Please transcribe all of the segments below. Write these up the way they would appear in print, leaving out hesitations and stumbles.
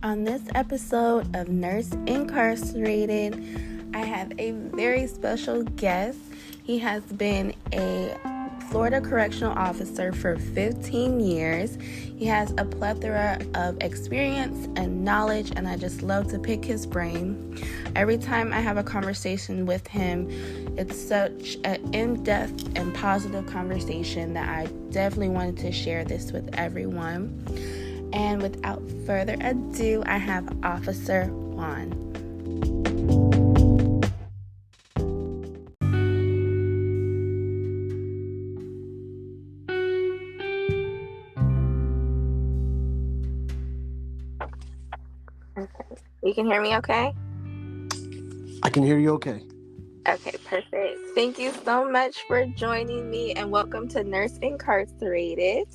On this episode of Nurse Incarcerated, I have a very special guest. He has been a Florida Correctional Officer for 15 years. He has a plethora of experience and knowledge, and I just love to pick his brain. Every time I have a conversation with him, it's such an in-depth and positive conversation that I definitely wanted to share this with everyone. And without further ado, I have Officer Juan. Okay. You can hear me okay? I can hear you okay. Okay, perfect. Thank you so much for joining me, and welcome to Nurse Incarcerated.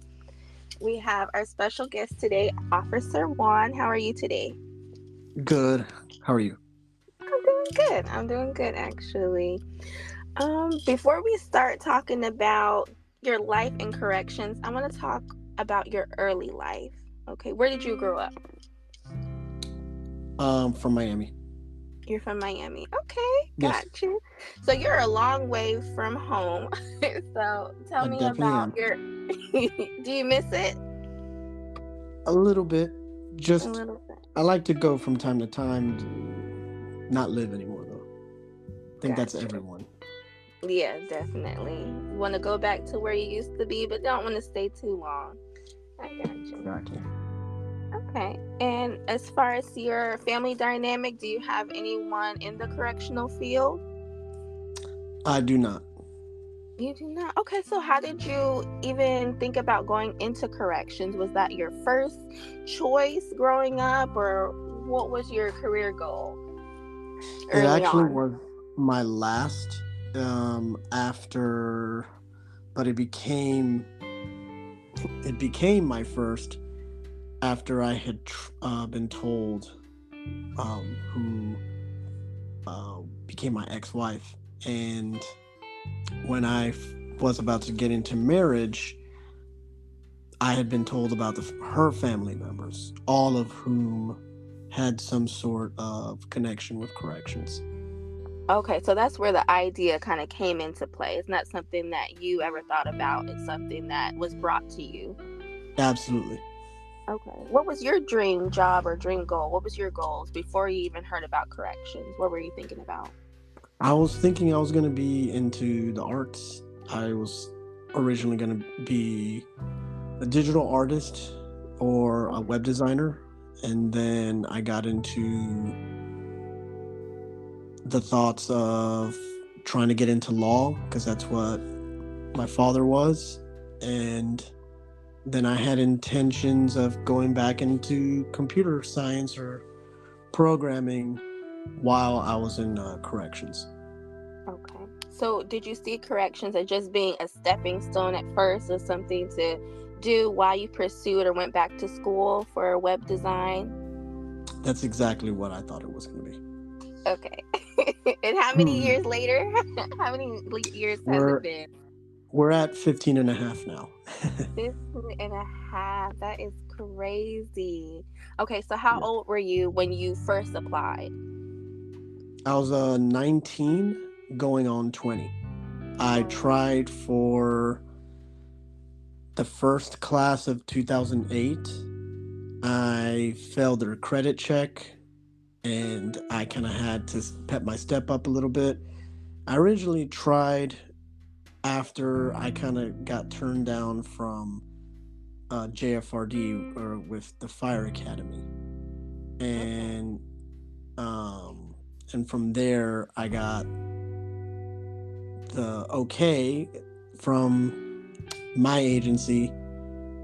We have our special guest today, Officer Juan. How are you today? Good. How are you? I'm doing good, actually. Before we start talking about your life in corrections, I want to talk about your early life. Okay, where did you grow up? From Miami. You're from Miami. Okay, Yes. gotcha. So you're a long way from home. So tell I me definitely about am. your... Do you miss it? A little bit. A Just, little bit. I like to go from time to time. Not live anymore, though. I think that's Gotcha. everyone. Yeah, definitely. You want to go back to where you used to be, but don't want to stay too long. I got you. Exactly. Okay. And as far as your family dynamic, do you have anyone in the correctional field? I do not. You do not? Okay, so how did you even think about going into corrections? Was that your first choice growing up, or what was your career goal It early actually on? was my last after, but it became my first after I had been told who became my ex-wife. And when I was about to get into marriage, I had been told about her family members, all of whom had some sort of connection with corrections. Okay, so that's where the idea kind of came into play. It's not something that you ever thought about. It's something that was brought to you. Absolutely. Okay. What was your dream job or dream goal? What was your goals before you even heard about corrections? What were you thinking about? I was thinking I was going to be into the arts. I was originally going to be a digital artist or a web designer. And then I got into the thoughts of trying to get into law because that's what my father was. And then I had intentions of going back into computer science or programming while I was in corrections. Okay. So did you see corrections as just being a stepping stone at first, or something to do while you pursued or went back to school for web design? That's exactly what I thought it was going to be. Okay. And how many years later? How many years has it been? We're at 15 and a half now. 15 and a half. That is crazy. Okay, so how old were you when you first applied? I was 19 going on 20. I tried for the first class of 2008. I failed their credit check, and I kind of had to pep my step up a little bit. I originally tried after I kind of got turned down from JFRD, or with the Fire Academy, and from there I got the okay from my agency,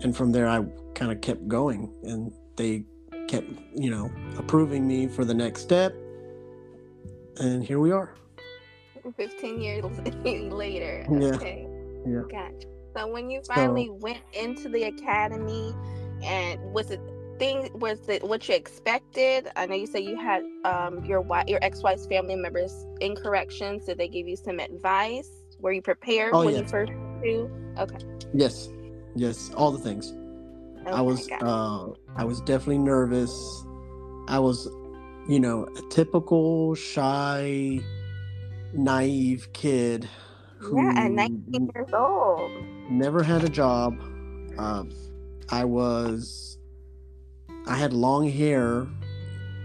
and from there I kind of kept going, and they kept approving me for the next step, and here we are 15 years later. Okay. Yeah. Gotcha. So when you finally went into the academy, and was it what you expected? I know you said you had your ex-wife's family members in corrections. Did they give you some advice? Were you prepared when you first knew? Okay. Yes, all the things. Okay, I was definitely nervous. I was, a typical shy, naive kid Yeah, at who 19 years old. never had a job. Uh, I was, I had long hair.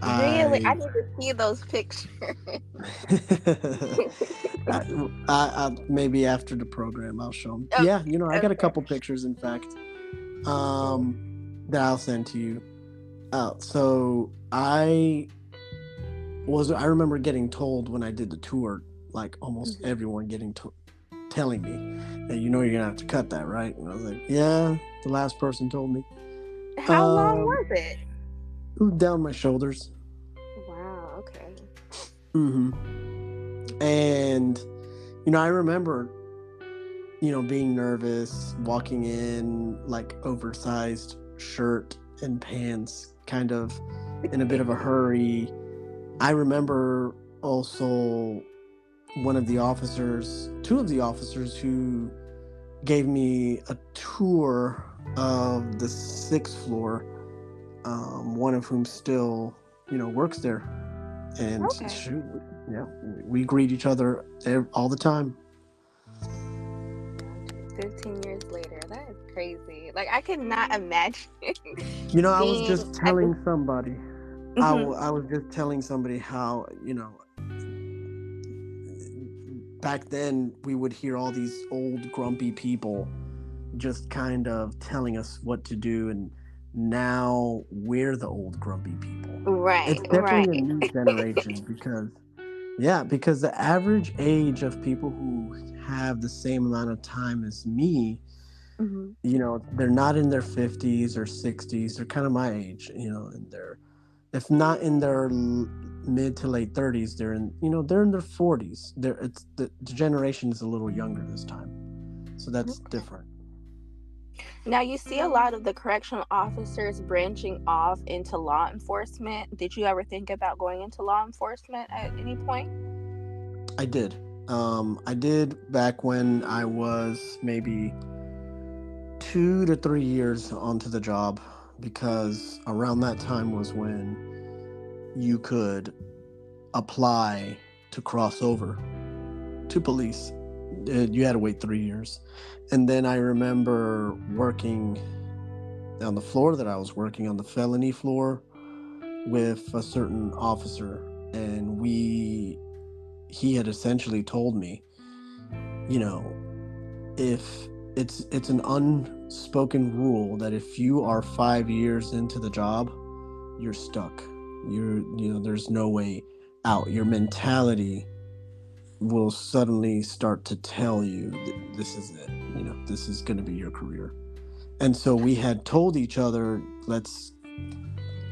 Really? I I, need to see those pictures. maybe after the program I'll show them. Okay, Yeah, I got a okay. couple pictures, in fact, um, that I'll send to you. So I remember getting told when I did the tour, like almost Mhm. everyone telling me, "Hey, you're gonna have to cut that, right?" And I was like, "Yeah." The last person told me. How long Um, was it? it was down my shoulders. Wow, okay. hmm And I remember, being nervous, walking in like oversized shirt and pants, kind of in a bit of a hurry. I remember also two of the officers who gave me a tour of the sixth floor, one of whom still, works there. And Okay. shoot, yeah, we greet each other all the time. Gotcha. 15 years later. That is crazy. Like, I could not imagine I was being just at the. telling somebody, Mhm. I was just telling somebody how, back then we would hear all these old grumpy people just kind of telling us what to do, and now we're the old grumpy people. Right, It's definitely a right. new generation because the average age of people who have the same amount of time as me, Mhm. they're not in their 50s or 60s. They're kind of my age, and they're, if not in their mid to late 30s, they're in their 40s. It's the generation is a little younger this time, so that's Okay. different. Now, you see a lot of the correctional officers branching off into law enforcement. Did you ever think about going into law enforcement at any point? I did. I did back when I was maybe 2 to 3 years onto the job, because around that time was when you could apply to cross over to police. You had to wait 3 years. And then I remember working on the floor that I was working on, the felony floor, with a certain officer. And he had essentially told me, you know, if it's an unspoken rule that if you are 5 years into the job, you're stuck. There's no way out. Your mentality will suddenly start to tell you this is it. This is going to be your career. And so we had told each other,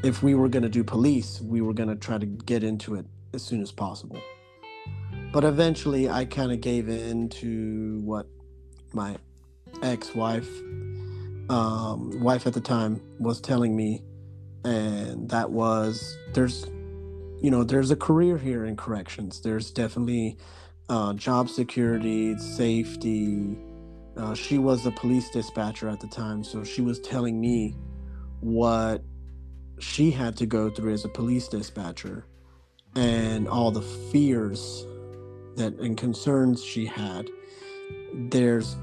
if we were going to do police, we were going to try to get into it as soon as possible. But eventually I kind of gave in to what my ex-wife, wife at the time, was telling me. And that was, there's a career here in corrections. There's definitely job security, safety. She was a police dispatcher at the time, so she was telling me what she had to go through as a police dispatcher, and all the fears that and concerns she had. There's,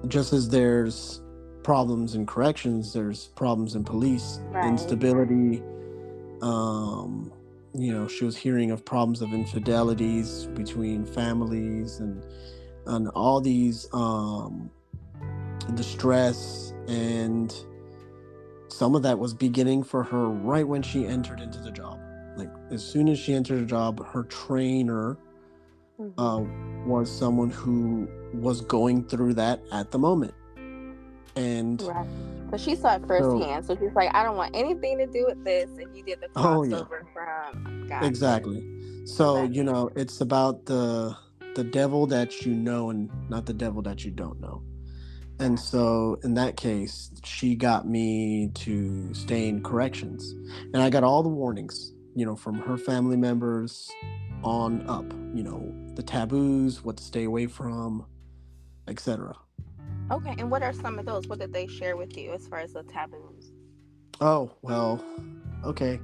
just as there's problems in corrections, there's problems in police, Right. instability. Um, she was hearing of problems of infidelities between families, and all these distress, and some of that was beginning for her right when she entered into the job. Like, as soon as she entered the job, her trainer Mhm. uh, was someone who was going through that at the moment. And Right. So she saw it so, firsthand. So she's like, I don't want anything to do with this. And you did the oh yeah, crossover from. Gotcha. exactly. So So, that makes. it's about the devil that you know, and not the devil that you don't know. And Gotcha. so in that case, she got me to stay in corrections. And I got all the warnings, from her family members on up, the taboos, what to stay away from, etc. Okay. And what are some of those? What did they share with you as far as the taboos? Oh, well. Okay.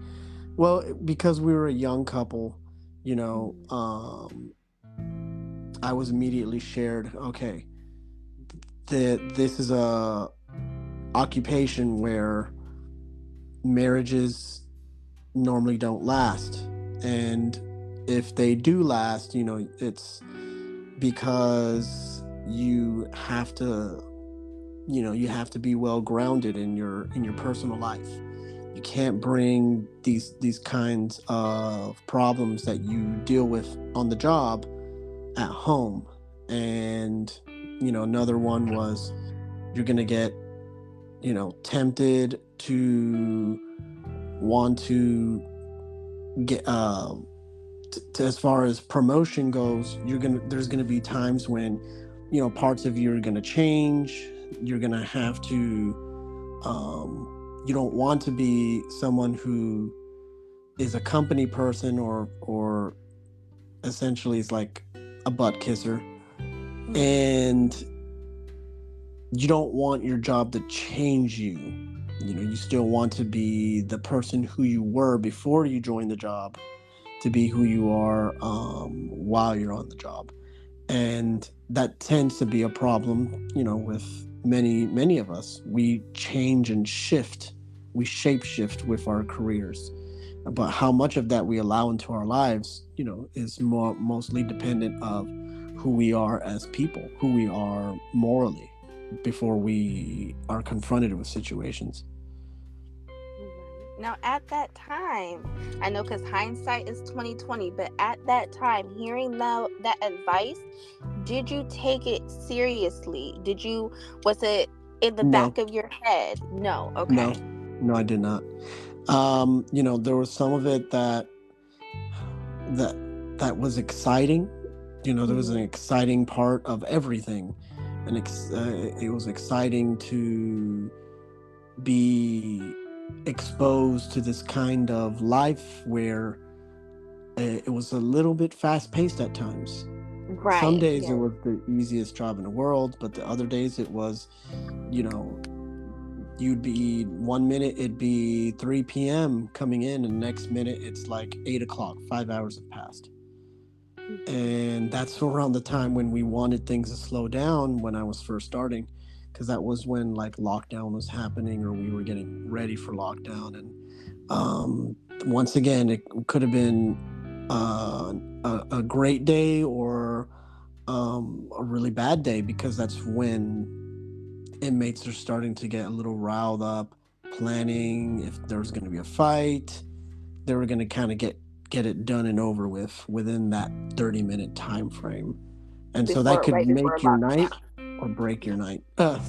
Well, because we were a young couple, you know, Mhm. I was immediately shared, okay, that this is a occupation where marriages normally don't last. And if they do last, it's because you have to be well grounded in your personal life. You can't bring these kinds of problems that you deal with on the job at home. And another one was, you're going to get tempted to want to get as far as promotion goes. There's gonna be times when parts of you are gonna change. You're gonna have to um, you don't want to be someone who is a company person, or essentially is like a butt kisser. And you don't want your job to change you. You still want to be the person who you were before you joined the job, to be who you are while you're on the job. And that tends to be a problem, with many of us. We change and shift, we shape shift with our careers. But how much of that we allow into our lives, is mostly dependent of who we are as people, who we are morally, before we are confronted with situations. Right. Now, at that time, I know because hindsight is 2020, but at that time, hearing that advice, did you take it seriously? Was it in the No, back of your head? No. no, Okay. no, I did not. There was some of it that that was exciting. There was an Hmm. exciting part of everything, and it was exciting to be exposed to this kind of life where it was a little bit fast paced at times. Some Right. days it Yeah. was the easiest job in the world, but the other days it was, you know, you'd be 1 minute it'd be 3 p.m. coming in, and the next minute it's like 8 o'clock. 5 hours have passed. Mhm. And that's around the time when we wanted things to slow down, when I was first starting, because that was when like lockdown was happening, or we were getting ready for lockdown. And once again, it could have been a great day, or a really bad day, because that's when inmates are starting to get a little riled up, planning if there's going to be a fight. They were going to kind of get it done and over with within that 30-minute time frame. And so that could Right before make your lockdown. night or break your night, And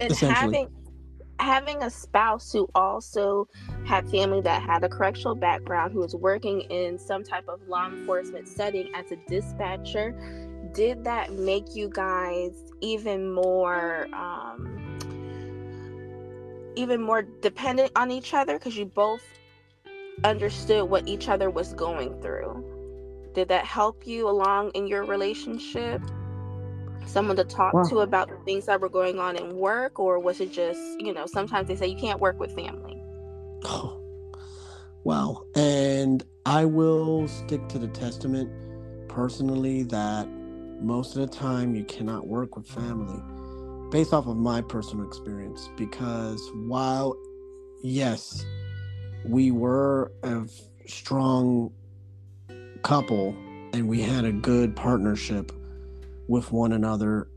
essentially. having a spouse who also had family that had a correctional background, who was working in some type of law enforcement setting as a dispatcher, did that make you guys even more dependent on each other because you both understood what each other was going through? Did that help you along in your relationship? Someone to talk to Wow. about the things that were going on in work, or was it just, sometimes they say you can't work with family? Oh, wow. And I will stick to the testament personally that most of the time you cannot work with family, based off of my personal experience. Because while, yes, we were a strong couple and we had a good partnership with one another,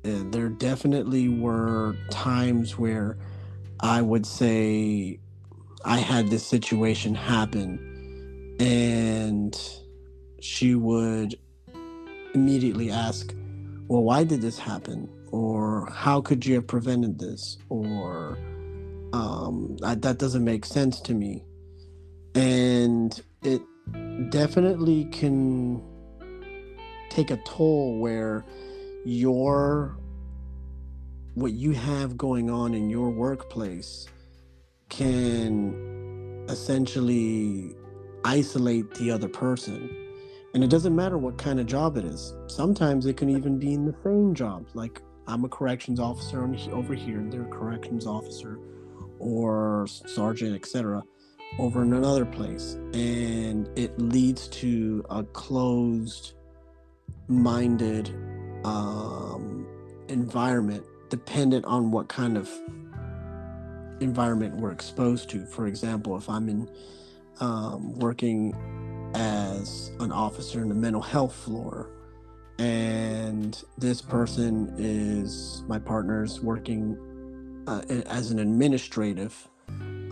there definitely were times where I would say I had this situation happen, and she would immediately ask, well, why did this happen? Or how could you have prevented this? Or that doesn't make sense to me. And it definitely can take a toll where your what you have going on in your workplace can essentially isolate the other person. And it doesn't matter what kind of job it is. Sometimes it can even be in the same job. Like, I'm a corrections officer over here, and they're a corrections officer, or sergeant, etc., over in another place, and it leads to a closed-minded environment, dependent on what kind of environment we're exposed to. For example, if I'm in working as an officer in the mental health floor, and this person is my partner's working as an administrative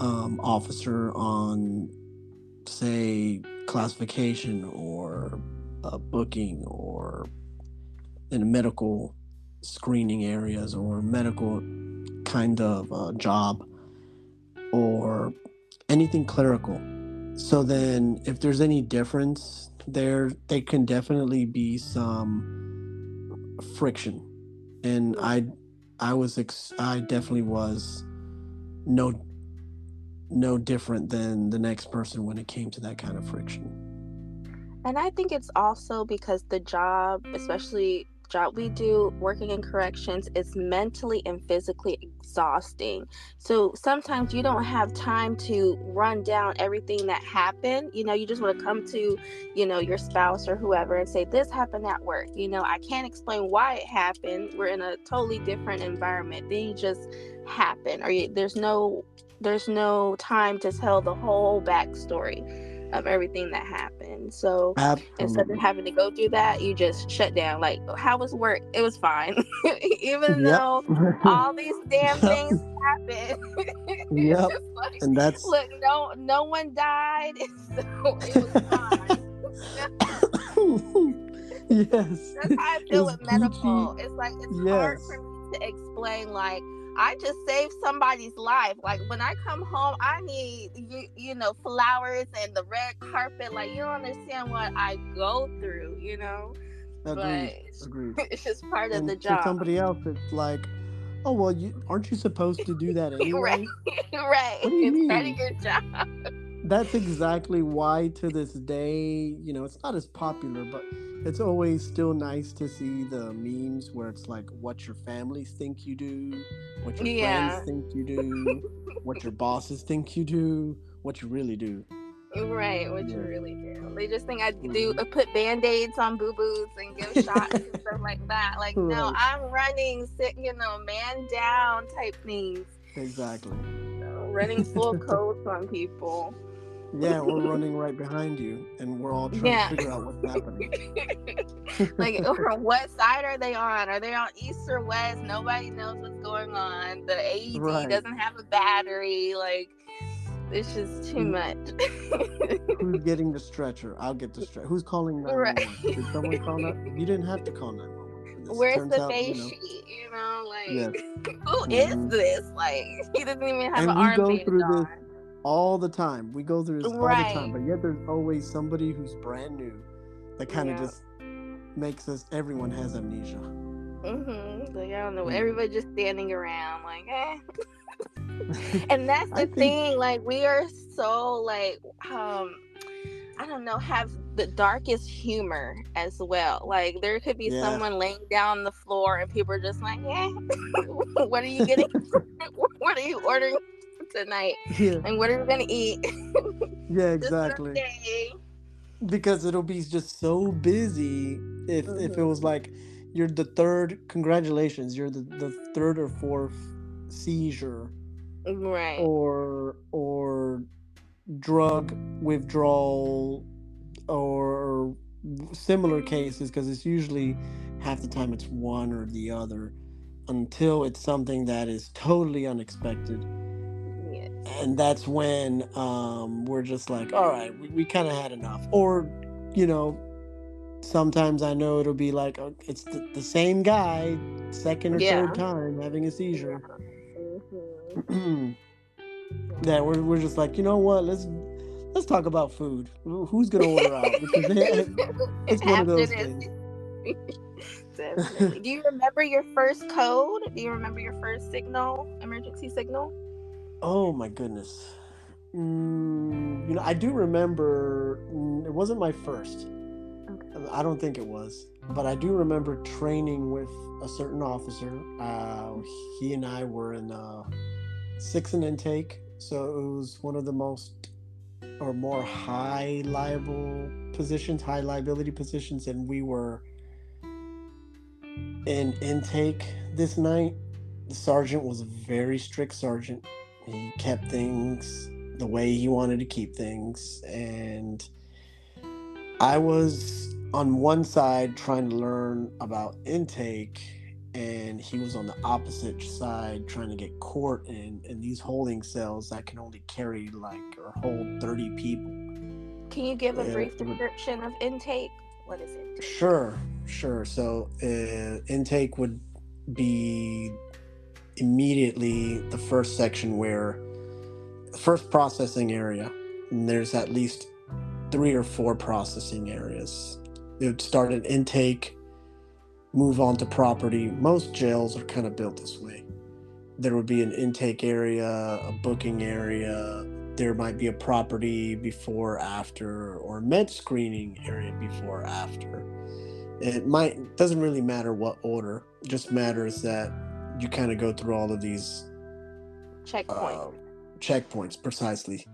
officer on, say, classification or booking, or in medical screening areas or medical kind of job, or anything clerical. So then if there's any difference there can definitely be some friction. And I definitely was no different than the next person when it came to that kind of friction. And I think it's also because the job, especially job we do working in corrections, is mentally and physically exhausting. So sometimes you don't have time to run down everything that happened. You just want to come to, your spouse or whoever and say, this happened at work. I can't explain why it happened. We're in a totally different environment. Things just happen. There's no time to tell the whole backstory of everything that happened. So instead of having to go through that, you just shut down. Like, how was work? It was fine. Even though all these damn things happened. Yep. Like, and that's look, no one died, so it was fine. Yes. That's how I feel with medical. PG. It's like it's Yes. hard for me to explain, like, I just saved somebody's life. Like, when I come home, I need flowers and the red carpet. Like, you don't understand what I go through, Agreed. But it's just part of the For job. somebody else, it's like, oh well, aren't you supposed to do that anyway? Right. What do you It's mean? part of your job. That's exactly why to this day, it's not as popular, but it's always still nice to see the memes where it's like what your families think you do, what your friends think you do, what your bosses think you do, what you really do. Right, what you really do. They just think I put band-aids on boo-boos and give shots and stuff like that. Like, no, I'm running, man down type things. Exactly. Running full coats on people. Yeah, we're running right behind you, and we're all trying to figure out what's happening. Like, or what side are they on? Are they on east or west? Nobody knows what's going on. The AED doesn't have a battery. Like, it's just too much. Who's getting the stretcher? I'll get the stretcher. Who's calling 911? Right. Did someone call that? You didn't have to call 911. Where's the face sheet? Like, who is this? Like, he doesn't even have an arm bandage on. And we go through this all the time. We go through this all the time. But yet there's always somebody who's brand new that kind of just makes everyone has amnesia. Like, I don't know. Everybody just standing around like, eh. And that's the thing. Like, we are so, like, I don't know, have the darkest humor as well. Like, there could be someone laying down on the floor and people are just like, what are you getting? What are you ordering tonight? And what are you gonna eat? Yeah, exactly. Because it'll be just so busy if it was like you're the third, congratulations, you're the third or fourth seizure, right, or drug withdrawal or similar cases, because it's usually half the time it's one or the other, until it's something that is totally unexpected. And that's when we're just like, all right, we kind of had enough. Or sometimes I know it'll be like it's the same guy second or third time having a seizure. Yeah, we're just like, you know what, let's talk about food. Who's gonna order out? Because it's one of those things. Definitely. Do you remember your first code? Do you remember your first emergency signal? Oh my goodness. I do remember. It wasn't my first. Okay. I don't think it was, but I do remember training with a certain officer. He and I were in 6 in intake, so it was one of the most or more high liability positions, and we were in intake this night. The sergeant was a very strict sergeant. He kept things the way he wanted to keep things, and I was on one side trying to learn about intake, and he was on the opposite side trying to get court in these holding cells that can only carry or hold 30 people. Can you give a brief description of intake? What is it? Sure. So intake would be immediately the first section where the first processing area, and there's at least 3 or 4 processing areas. It would start at intake, move on to property. Most jails are kind of built this way. There would be an intake area, a booking area. There might be a property before, after, or med screening area before, after. Doesn't really matter what order. It just matters that you kind of go through all of these checkpoints precisely.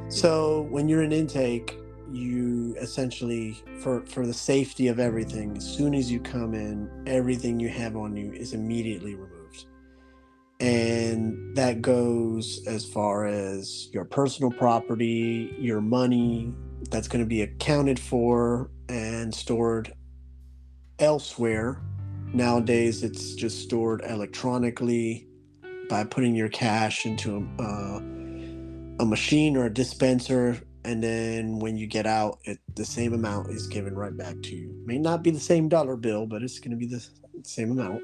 So when you're in intake, you essentially, for the safety of everything, as soon as you come in, everything you have on you is immediately removed. And that goes as far as your personal property, your money, that's going to be accounted for and stored elsewhere. Nowadays, it's just stored electronically by putting your cash into a machine or a dispenser, and then when you get out, the same amount is given right back to you. May not be the same dollar bill, but it's going to be the same amount.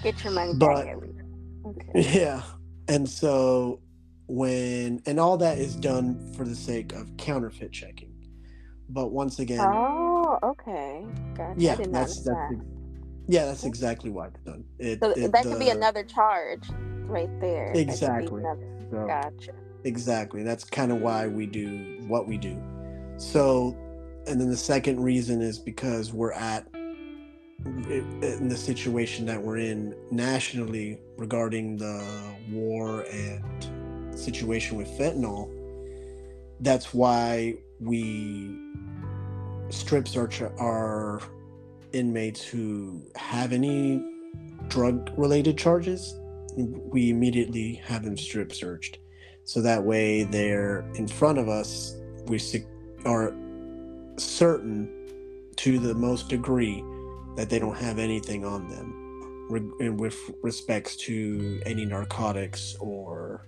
Get your money back every day. Okay. Yeah. And so and all that is done for the sake of counterfeit checking. But once again... Oh, okay. Gotcha. Yeah, I did not understand. That's exactly why it's done. That could be another charge right there. Exactly. Gotcha. Exactly. That's kind of why we do what we do. So, and then the second reason is because we're in the situation that we're in nationally regarding the war and situation with fentanyl. That's why we strip search our inmates who have any drug-related charges. We immediately have them strip searched. So that way they're in front of us. We are certain to the most degree that they don't have anything on them with respects to any narcotics or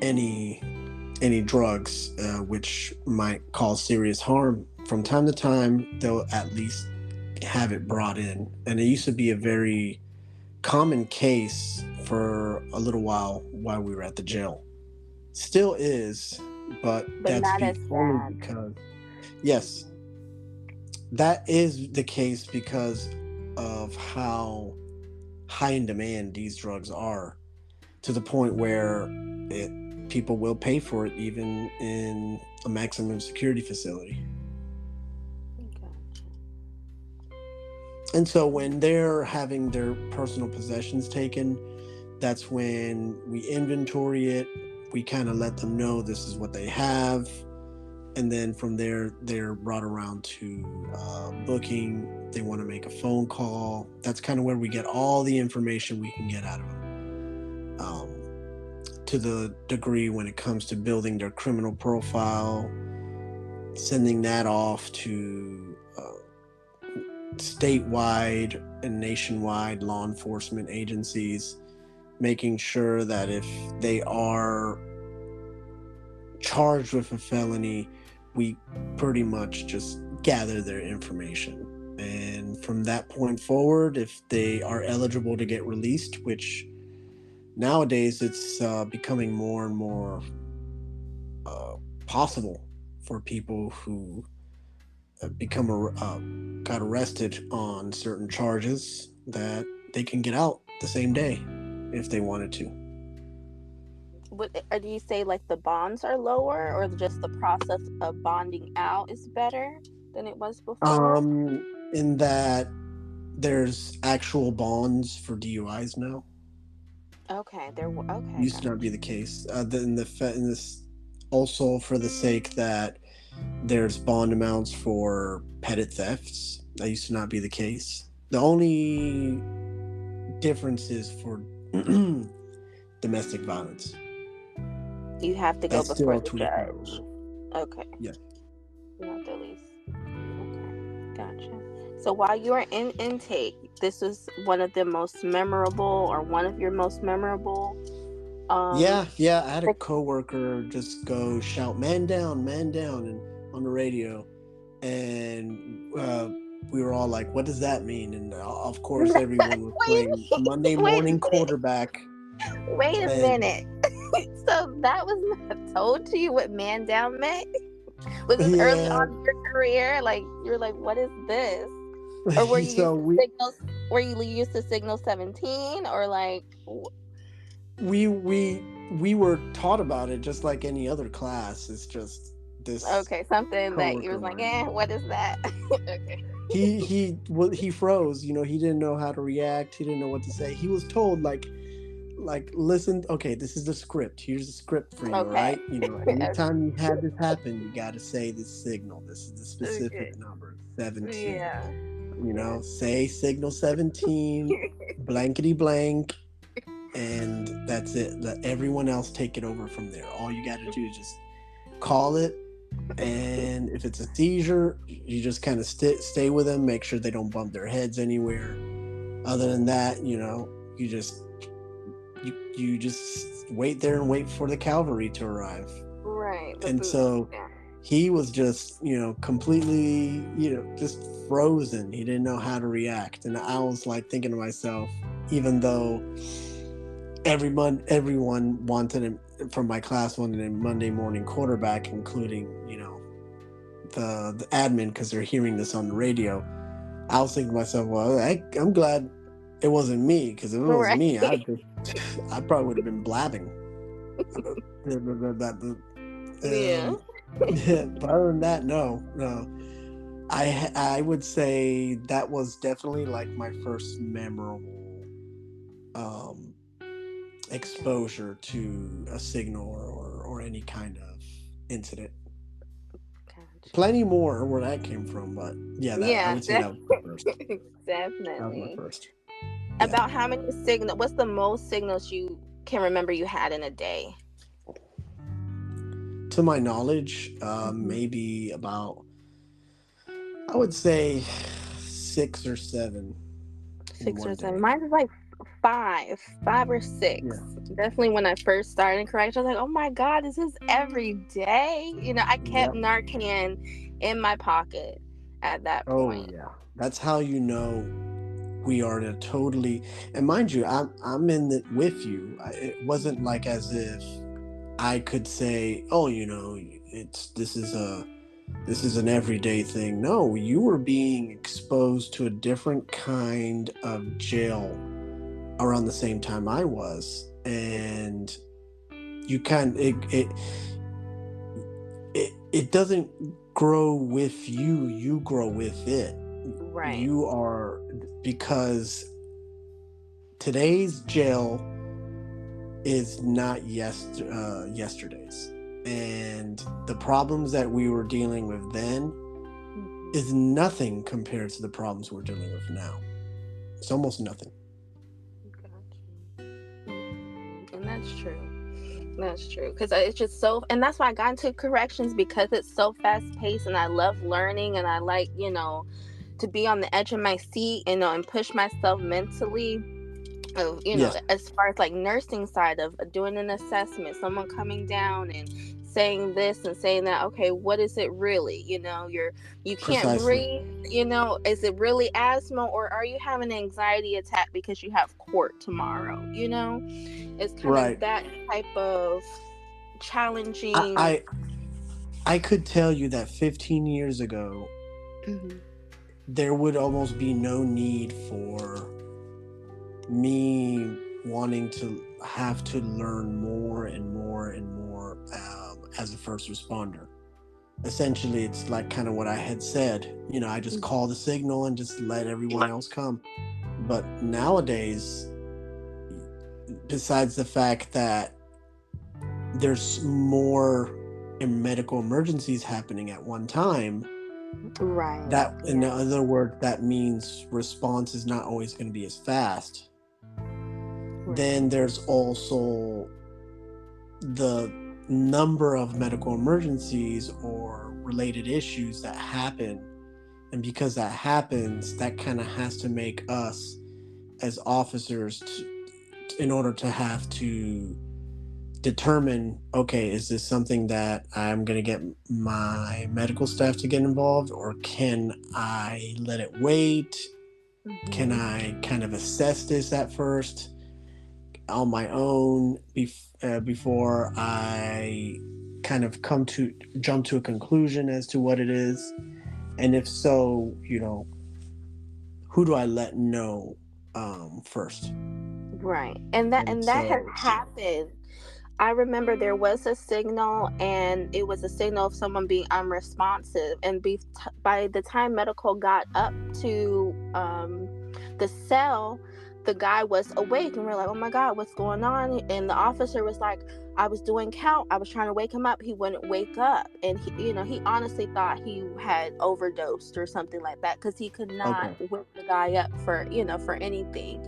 any drugs which might cause serious harm. From time to time, they'll at least have it brought in. And it used to be a very common case for a little while we were at the jail. Still is, but that's not as only because... Yes, that is the case because of how high in demand these drugs are, to the point where people will pay for it even in a maximum security facility. And so when they're having their personal possessions taken, that's when we inventory it. We kind of let them know this is what they have. And then from there, they're brought around to booking. They want to make a phone call. That's kind of where we get all the information we can get out of them. To the degree when it comes to building their criminal profile, sending that off to statewide and nationwide law enforcement agencies, making sure that if they are charged with a felony, we pretty much just gather their information. And from that point forward, if they are eligible to get released, which nowadays it's becoming more and more possible for people who got arrested on certain charges, that they can get out the same day if they wanted to. Do you say like the bonds are lower, or just the process of bonding out is better than it was before? In that there's actual bonds for DUIs now. Okay, okay, Used to gotcha. not be the case. In this, also for the sake that there's bond amounts for petty thefts. That used to not be the case. The only difference is for domestic violence. You have to go That's still before a the 24-hour judge. rule. Okay, Yeah. not the least. Okay, gotcha. So while you were in intake, this was one of the most memorable, or one of your most memorable. Um, Yeah. I had a like, coworker just go shout man down," and on the radio, and we were all like, "What does that mean?" And of course, everyone was playing wait, Monday wait a morning minute. quarterback, Wait a and minute. So that was not told to you what man down meant? Was this early yeah. on in your career? Like you were like, what is this? Or were you used So to signal? Were you used to signal 17? Or like, we we we were taught about it just like any other class. It's just this okay, something that you coworker was of like, mine. what is that? Okay. He froze. He didn't know how to react. He didn't know what to say. He was told listen. Okay, this is the script. Here's the script for you. All Okay. right. Anytime you have this happen, you got to say this signal. This is the Okay. specific number 17. Yeah. Yeah. Say signal 17, blankety blank, and that's it. Let everyone else take it over from there. All you got to do is just call it, and if it's a seizure, you just kind of stay with them, make sure they don't bump their heads anywhere. Other than that, you just you just wait there and wait for the cavalry to arrive. Right. The And boots. so Yeah. he was just completely just frozen. He didn't know how to react, and I was like thinking to myself, even though everyone wanted him, from my class wanted a Monday morning quarterback, including the admin, because they're hearing this on the radio. I was thinking to myself, well, I'm glad it wasn't me, because if it was Right. me, I probably would have been blabbing. Yeah. But other than that, no. I would say that was definitely like my first memorable um, exposure to a signal or any kind of incident. Gotcha. Plenty more where that came from, but yeah, that I Yeah. would say that was my first. That was my Definitely. first. Yeah. About how many signal? What's the most signals you can remember you had in a day? To my knowledge, Mhm. maybe about, I would say, 6 or 7 in Six one or seven. day. Mine is like five or Yeah. six. Definitely when I first started in correction, I was like, oh my God, this is every day. I kept Yep. Narcan in my pocket at that Oh point. yeah. That's how we are to totally. And mind you, I'm in it with you. It wasn't like as if I could say, oh, it's this is an everyday thing. No, you were being exposed to a different kind of jail around the same time I was, and you it doesn't grow with you. You grow with it. Right. You are, because today's jail is not yesterday's, and the problems that we were dealing with then Mhm. is nothing compared to the problems we're dealing with now. It's almost nothing. Gotcha. And that's true. That's true. Because it's just so, and that's why I got into corrections, because it's so fast paced and I love learning and I like, to be on the edge of my seat, and push myself mentally. Of, Yes, as far as like nursing side of doing an assessment, someone coming down and saying this and saying that, okay, what is it really? You can't precisely. breathe. Is it really asthma, or are you having an anxiety attack because you have court tomorrow? It's kind of Right. that type of I, challenging. I I could tell you that 15 years ago, Mhm. there would almost be no need for me wanting to have to learn more and more and more as a first responder. Essentially, it's like kind of what I had said. I just call the signal and just let everyone else come. But nowadays, besides the fact that there's more medical emergencies happening at one time, Right. that, in Yeah. other words, that means response is not always going to be as fast. Then Right. there's also the number of medical emergencies or related issues that happen. And because that happens, that kind of has to make us as officers, in order to have to determine, okay, is this something that I'm going to get my medical staff to get involved, or can I let it wait? Can Hmm. I kind of assess this at first on my own before I kind of come to jump to a conclusion as to what it is? And if so, who do I let know first? Right. And that has So, happened. I remember there was a signal, and it was a signal of someone being unresponsive. And by the time medical got up to the cell, the guy was awake, and we're like, "Oh my God, what's going on?" And the officer was like, "I was doing count. I was trying to wake him up. He wouldn't wake up." And he honestly thought he had overdosed or something like that, because he could not okay, wake the guy up for anything.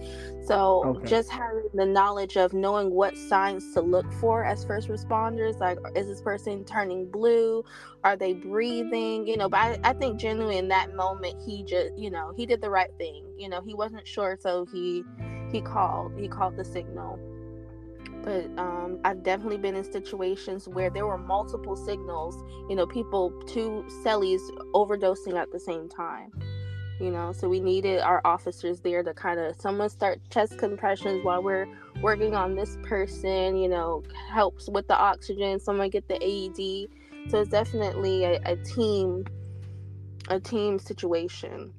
So okay, just having the knowledge of knowing what signs to look for as first responders, like, is this person turning blue? Are they breathing? But I think genuinely in that moment, he just, he did the right thing. He wasn't sure, so he called the signal. But I've definitely been in situations where there were multiple signals, people, two cellies overdosing at the same time. So we needed our officers there to kind of, someone start chest compressions while we're working on this person, helps with the oxygen, someone get the AED. So it's definitely a team situation.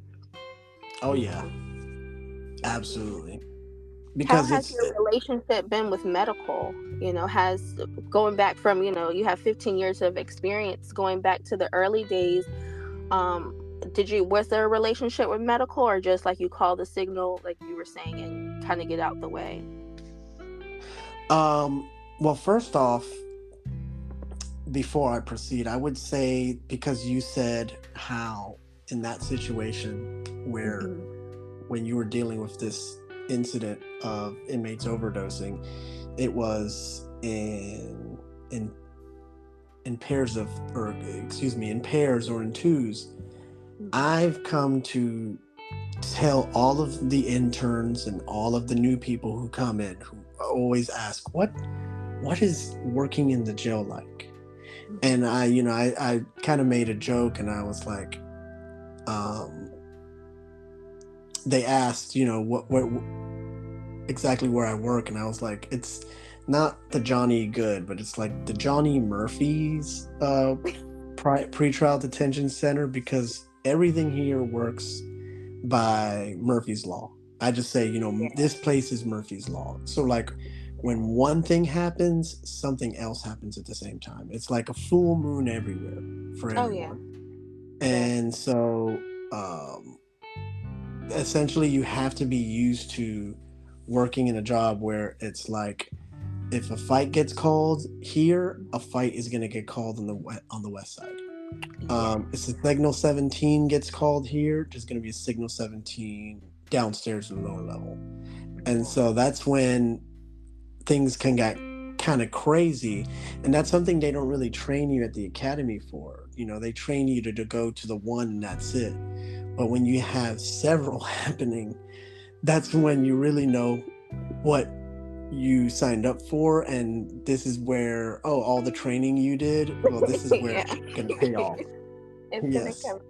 oh yeah, Mhm. absolutely, How because has it's your relationship been with medical? Has going back from, you have 15 years of experience, going back to the early days. um was there a relationship with medical, or just like you call the signal, like you were saying, and kind of get out the way? um well, first off, before I proceed, I would say, because you said how in that situation where Hmm. when you were dealing with this incident of inmates overdosing, it was in in pairs of, or excuse me, in pairs or in twos. I've come to tell all of the interns and all of the new people who come in, who always ask, what is working in the jail like? And I kind of made a joke, and I was like, um, they asked, what exactly where I work, and I was like, it's not the Johnny Good, but it's like the Johnny Murphy's pretrial detention center, because everything here works by Murphy's Law. I just say, Yeah. this place is Murphy's Law. So, like, when one thing happens, something else happens at the same time. It's like a full moon everywhere for Oh yeah. everyone. Yeah. And so, essentially, you have to be used to working in a job where it's like, if a fight gets called here, a fight is going to get called on the west side. Yes. If the signal 17 gets called here, there's going to be a signal 17 downstairs in the lower level. And Yeah. so that's when things can get kind of crazy. And that's something they don't really train you at the academy for. They train you to go to the one, and that's it. But when you have several happening, that's when you really know what you signed up for. And this is where, oh, all the training you did, well, this is where Yeah. it's going to pay off. It's gonna Yes. come.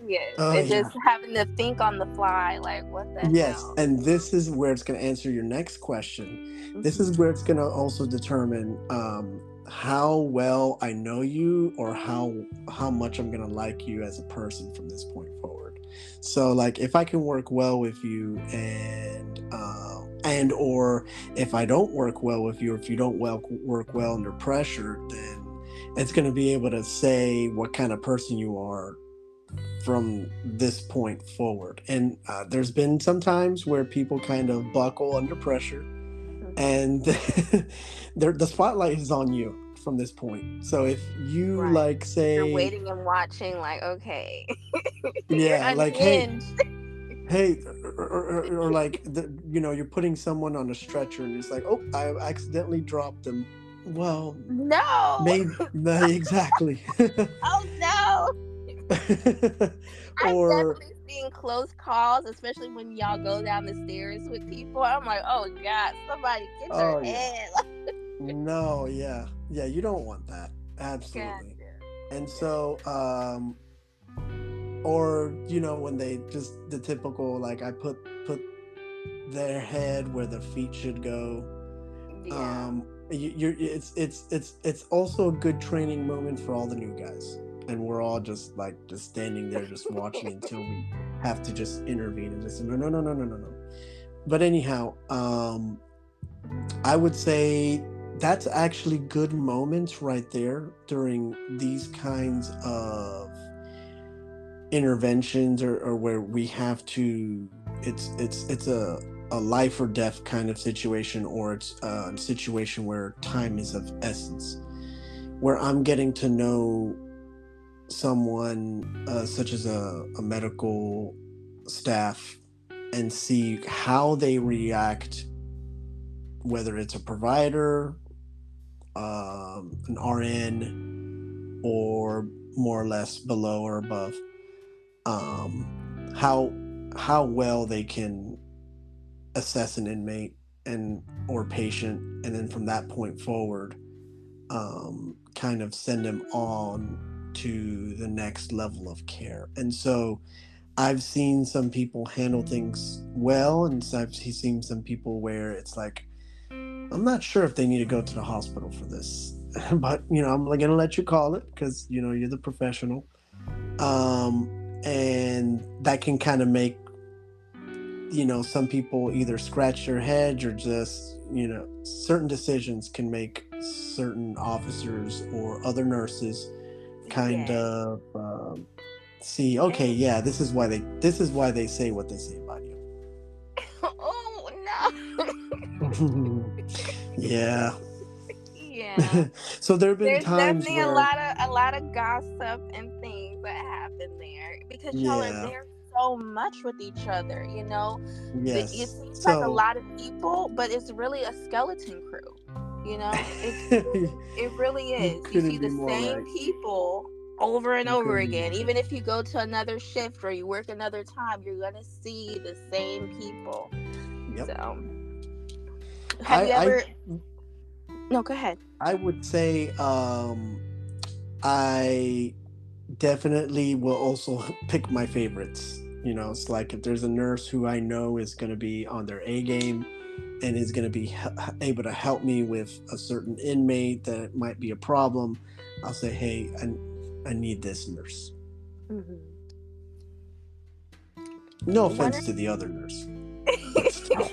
Yes, Oh, and just yeah. having to think on the fly, like, what the Yes, hell? and this is where it's going to answer your next question. This is Hmm. where it's going to also determine how well I know you, or how much I'm going to like you as a person from this point forward. So, like, if I can work well with you, and or if I don't work well with you, or if you don't work well under pressure, then it's going to be able to say what kind of person you are from this point forward. And there's been some times where people kind of buckle under pressure, and the spotlight is on you from this point. So if you Right. like You're say, waiting and watching, like, okay, you're yeah, like, unhinged. hey, or like, you're putting someone on a stretcher, and it's like, oh, I accidentally dropped them. Well, No. maybe exactly. Oh no. I've Or definitely seen close calls, especially when y'all go down the stairs with people. I'm like, oh God, somebody get your oh yeah, head. no, yeah, yeah, you don't want that, God, absolutely. And yeah. so or when they just the typical, like, I put their head where the feet should go. Yeah. It's also a good training moment for all the new guys, and we're all just standing there, just watching until we have to just intervene and just say, no, no, no, no, no, no, no. But anyhow, I would say that's actually good moments right there during these kinds of interventions, or where we have to, it's a life or death kind of situation, or it's a situation where time is of essence, where I'm getting to know someone, such as a medical staff, and see how they react, whether it's a provider, an RN, or more or less below or above, how well they can assess an inmate and or patient, and then from that point forward, kind of send them on to the next level of care. And so I've seen some people handle things well, and so I've seen some people where it's like, I'm not sure if they need to go to the hospital for this, but I'm going to let you call it, because you're the professional. And that can kind of make some people either scratch their heads, or just certain decisions can make certain officers or other nurses kind Yes. of see, okay, And yeah, this is why they say what they say about you. oh no. Yeah. Yeah. So there have been There's times definitely a where, lot of gossip and things that happen there because y'all are yeah, there so much with each other. It yes, seems like a so lot of people, but it's really a skeleton crew. It really you is. You see couldn't be the more same right. people over and You over couldn't be again. more Even if you go to another shift or you work another time, you're gonna see the same people. right. Yep. So, have I you I ever? No, go ahead. I would say, I definitely will also pick my favorites. It's like, if there's a nurse who I know is going to be on their A game, and is going to be able to help me with a certain inmate that might be a problem, I'll say, hey, I need this nurse. Mm-hmm. No One. offense to the other nurse, but still.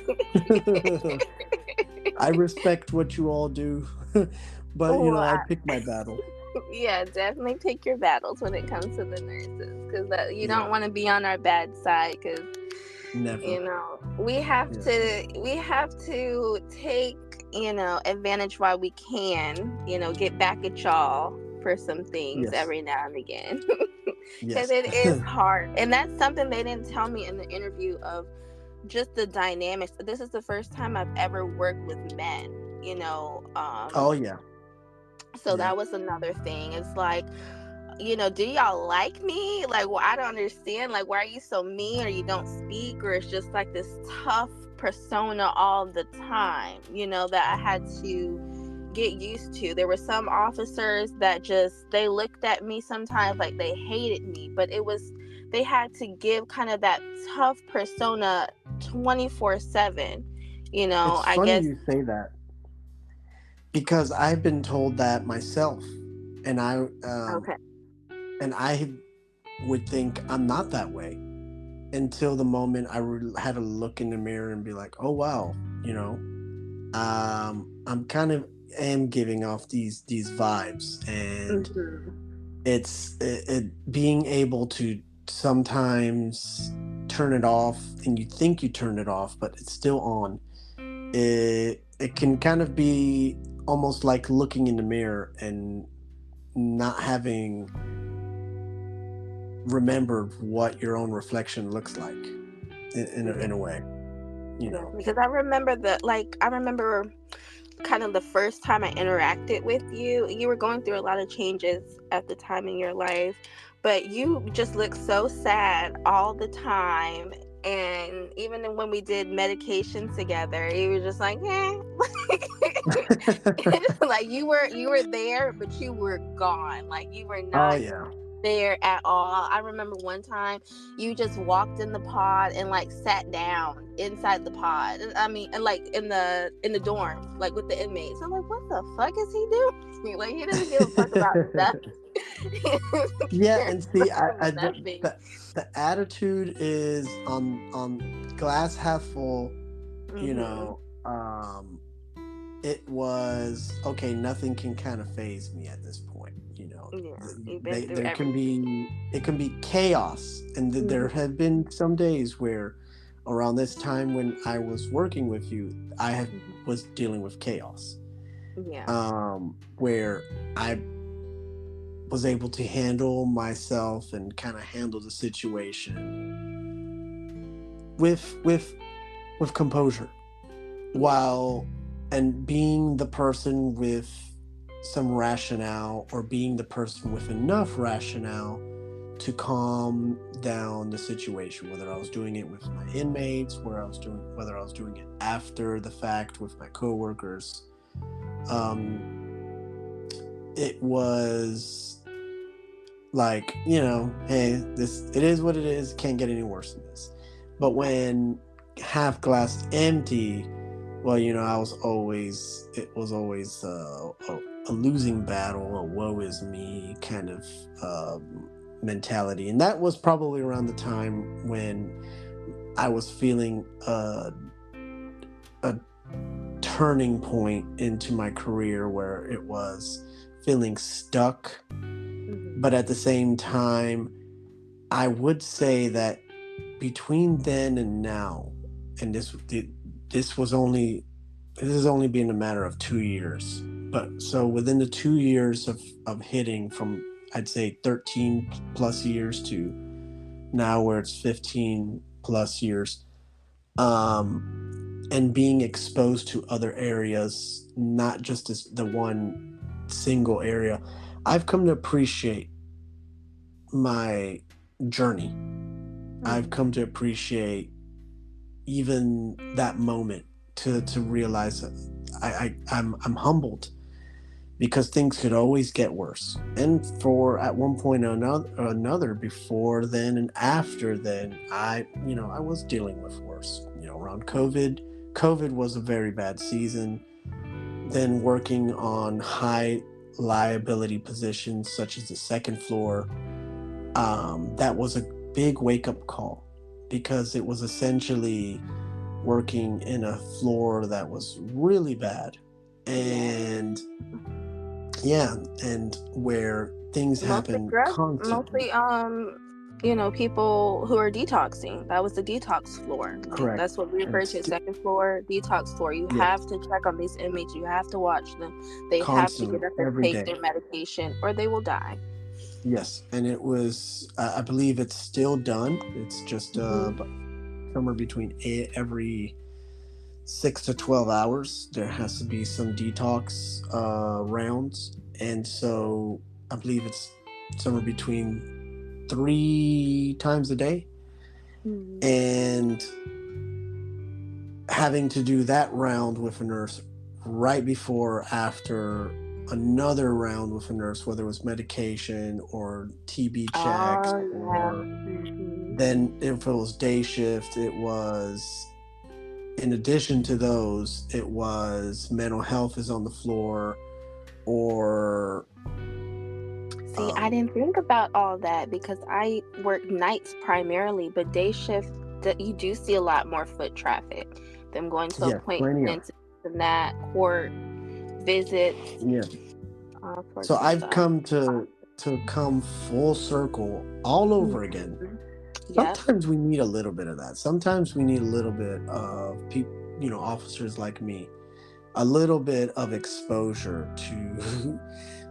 I respect what you all do, but Well, I pick my battle. yeah, definitely pick your battles when it comes to the nurses, because you Yeah, don't want to be on our bad side. Because never. Yeah. we have to take advantage while we can. Get back at y'all for some things Yes. every now and again, because Yes. it is hard, and that's something they didn't tell me in the interview of just the dynamics. This is the first time I've ever worked with men. Oh yeah. So Yeah. that was another thing. It's like, do y'all like me? Like, well, I don't understand. Like, why are you so mean, or you don't speak, or it's just like this tough persona all the time, that I had to get used to. There were some officers that they looked at me sometimes like they hated me, but they had to give kind of that tough persona 24/7, It's I funny guess. you say that, because I've been told that myself, and Okay. I would think I'm not that way, until the moment I had to look in the mirror and be like, oh wow, I'm kind of am giving off these vibes, and Hmm. being able to sometimes turn it off, and you think you turned it off, but it's still on. it can kind of be almost like looking in the mirror and not having remembered what your own reflection looks like in a way, you Yeah, know. because I remember kind of the first time I interacted with you. You were going through a lot of changes at the time in your life, but you just looked so sad all the time. And even when we did medication together, you were just like, yeah. Like you were there, but you were gone. Like you were Oh not yeah. there at all. I remember one time you just walked in the pod and like sat down inside the pod. I mean, and like in the dorm, like with the inmates. I'm like, what the fuck is he doing? Like he doesn't give a fuck about nothing. He Yeah, cares and see, about nothing. the attitude is on glass half full. You Mm-hmm. know, it was okay. Nothing can kind of phase me at this point. You know, Yeah, you've been through there can everything. be it can be chaos, and there Mm-hmm. have been some days where, around this time when I was working with you, was dealing with chaos. Yeah. Where I was able to handle myself and kind of handle the situation with composure, while and being the person with some rationale, or being the person with enough rationale to calm down the situation, whether I was doing it with my inmates, whether I was doing it after the fact with my coworkers. It was like, hey, this it is what it is, can't get any worse than this. But when half glass empty, well, it was always a losing battle, a woe is me kind of mentality. And that was probably around the time when I was feeling a turning point into my career, where it was feeling stuck. But at the same time, I would say that between then and now, and this was only this has only been a matter of 2 years. But so within the 2 years of hitting from, I'd say, 13 plus years to now where it's 15 plus years, and being exposed to other areas, not just as the one single area, I've come to appreciate my journey. I've come to appreciate even that moment, to realize that I'm humbled, because things could always get worse. And for at one point or another, before then and after then, I was dealing with worse. Around COVID was a very bad season. Then working on high liability positions such as the second floor, that was a big wake-up call, because it was essentially working in a floor that was really bad, and and where things happen constantly. People who are detoxing. That was the detox floor. Correct. That's what we refer And to, second floor, detox floor. You yes, have to check on these inmates. You have to watch them. They have to constantly, get up and every take day. their medication or they will die. Yes, and it was, I believe it's still done. It's just somewhere between every 6 to 12 hours, there has to be some detox rounds. And so I believe it's somewhere between 3 times a day. And having to do that round with a nurse right before or after another round with a nurse, whether it was medication or TB checks, or then if it was day shift, it was, in addition to those, it was mental health is on the floor, or see, I didn't think about all that because I work nights primarily, but day shift, you do see a lot more foot traffic. Them going to appointments and that, court visits. Yeah. So I've come to come full circle all over again. Sometimes we need a little bit of that. Sometimes we need a little bit of people, officers like me, a little bit of exposure to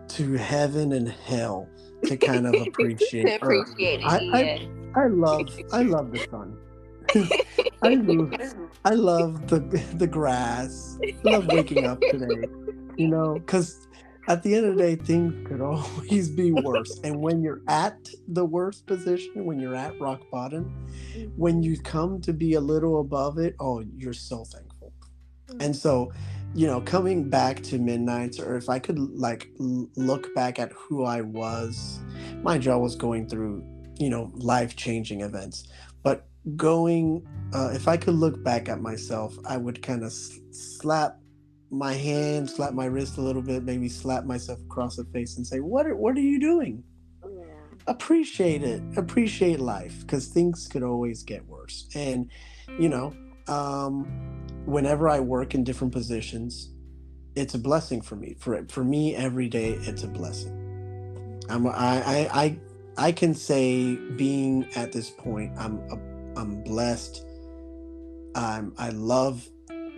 to heaven and hell to kind of appreciate earth. Appreciate it, I I yeah. I love the sun. I l- I love the grass. I love waking up today, because at the end of the day, things could always be worse. And when you're at the worst position, when you're at rock bottom, when Mhm. you come to be a little above it, oh, you're so thankful. And Mhm. so, coming back to Midnights, or if I could like look back at who I was, mind you, I was going through, life changing events. But going, if I could look back at myself, I would kind of slap my hand, slap my wrist a little bit, maybe slap myself across the face and say, what are you doing? Yeah. Appreciate it, appreciate life, because things could always get worse. And you know um whenever I work in different positions, it's a blessing for me. For me, every day it's a blessing. I can say, being at this point, I'm blessed. I love.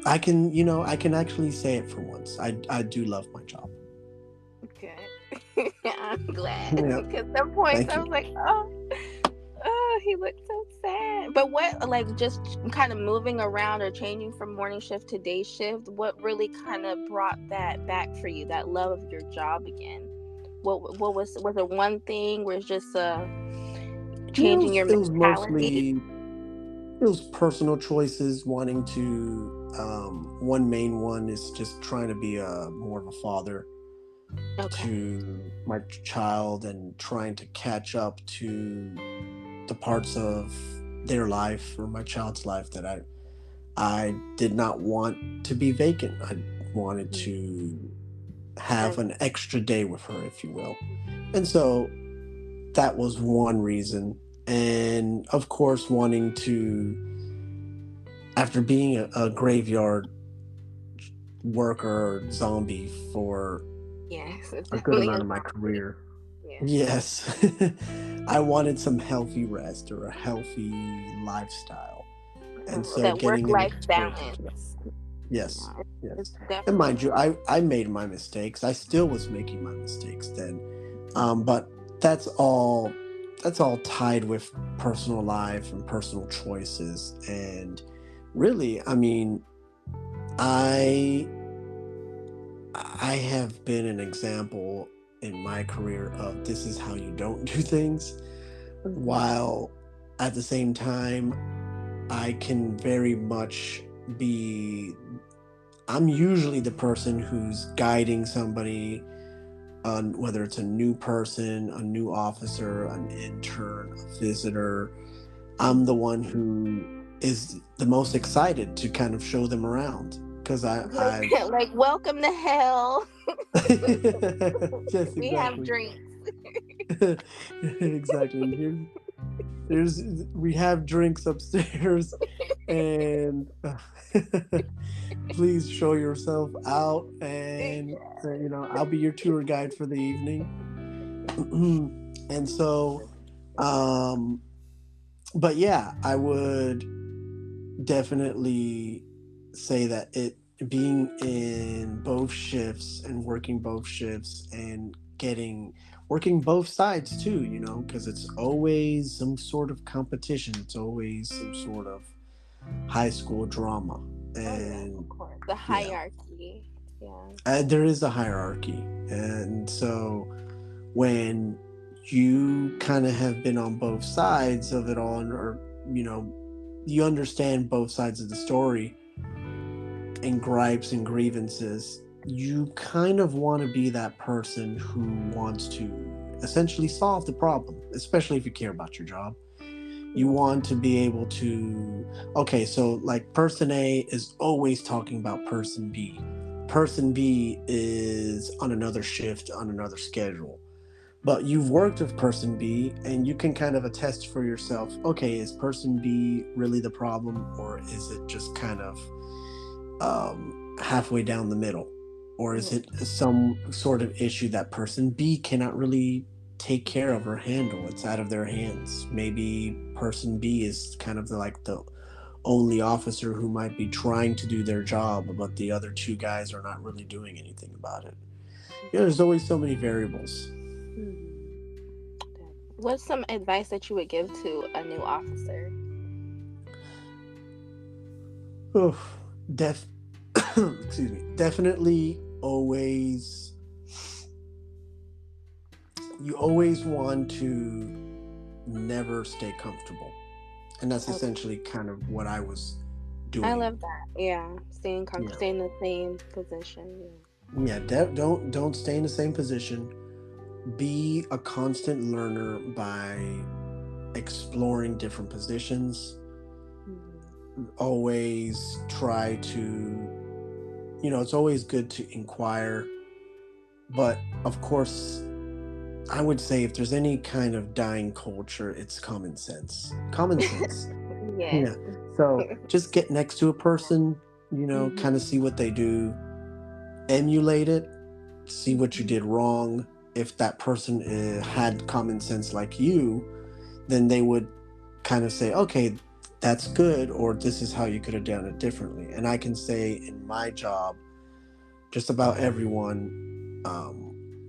I can actually say it for once. I do love my job. Good. I'm glad Yeah, because some points thank I you. was like, oh, he looked so sad. But what, like, just kind of moving around or changing from morning shift to day shift, what really kind of brought that back for you, that love of your job again? What was there one thing where it's just Yeah, changing your it was mentality? mostly, it was personal choices, wanting to. One main one is just trying to be a more of a father Okay. to my child, and trying to catch up to the parts of their life, or my child's life, that I did not want to be vacant. I wanted Mhm. to have And an extra day with her, if you will. And so that was one reason. And of course, wanting to, after being a graveyard worker, zombie, for yes, it's a good definitely a amount of my zombie. career. Yeah. Yes. I wanted some healthy rest, or a healthy lifestyle. And so That work getting an life exposure to that. balance. Yes. Yeah, it's Yes. And definitely mind you, I made my mistakes. I still was making my mistakes then. But that's all tied with personal life and personal choices. And really, I mean, I I have been an example in my career of, this is how you don't do things, Mhm. while at the same time I can very much be, I'm usually the person who's guiding somebody on, whether it's a new person, a new officer, an intern, a visitor. I'm the one who is the most excited to kind of show them around, because I Like welcome to hell. yes, We have exactly. drinks. Exactly. There's we have drinks upstairs, and please show yourself out, and I'll be your tour guide for the evening. And so, um but yeah, I would definitely say that, being in both shifts, and working both shifts, and getting working both sides too, because it's always some sort of competition, it's always some sort of high school drama. Oh yeah, And of course. The yeah, hierarchy. Yeah. there is a hierarchy. And so, when you kind of have been on both sides of it all, or you know you understand both sides of the story, and gripes and grievances, you kind of want to be that person who wants to essentially solve the problem, especially if you care about your job. You Yeah. want to be able to, okay, so like, person A is always talking about person B. Person B is on another shift, on another schedule. But you've worked with person B, and you can kind of attest for yourself, okay, is person B really the problem, or is it just kind of halfway down the middle? Or is Yeah. it some sort of issue that person B cannot really take care of or handle? It's out of their hands. Maybe person B is kind of like the only officer who might be trying to do their job, but the other two guys are not really doing anything about it. There's always so many variables. What's some advice that you would give to a new officer? Oh, def excuse me. Definitely always you always want to never stay comfortable. And that's essentially kind of what I was doing. I love that. Yeah, staying Yeah. stay in the same position. Yeah, don't stay in the same position. Be a constant learner by exploring different positions. Always try to, it's always good to inquire. But of course, I would say if there's any kind of dying culture, it's common sense. Common sense. Yes. Yeah. So just get next to a person, kind of see what they do, emulate it, see what you did wrong. If that person had common sense like you, then they would kind of say, okay, that's good, or this is how you could have done it differently. And I can say in my job, just about everyone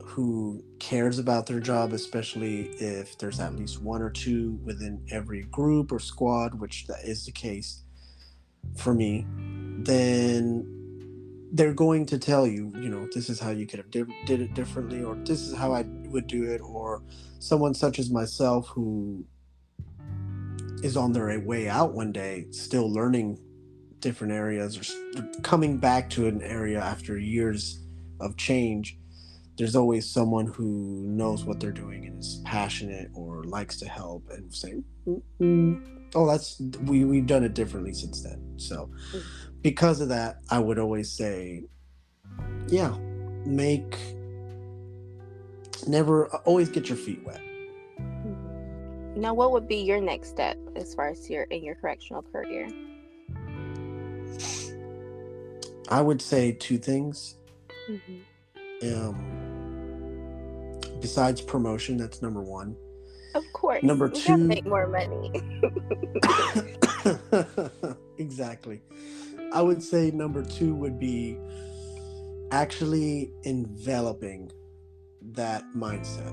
who cares about their job, especially if there's at least one or two within every group or squad, which that is the case for me, then they're going to tell you, this is how you could have did it differently, or this is how I would do it. Or someone such as myself who is on their way out one day, still learning different areas, or coming back to an area after years of change, there's always someone who knows what they're doing and is passionate or likes to help and say, oh, we've done it differently since then. So because of that, I would always say, yeah, always get your feet wet. Now, what would be your next step as far as in your correctional career? I would say two things. Besides promotion, that's number one. Of course. Number we two, gotta make more money. Exactly. I would say number two would be actually enveloping that mindset.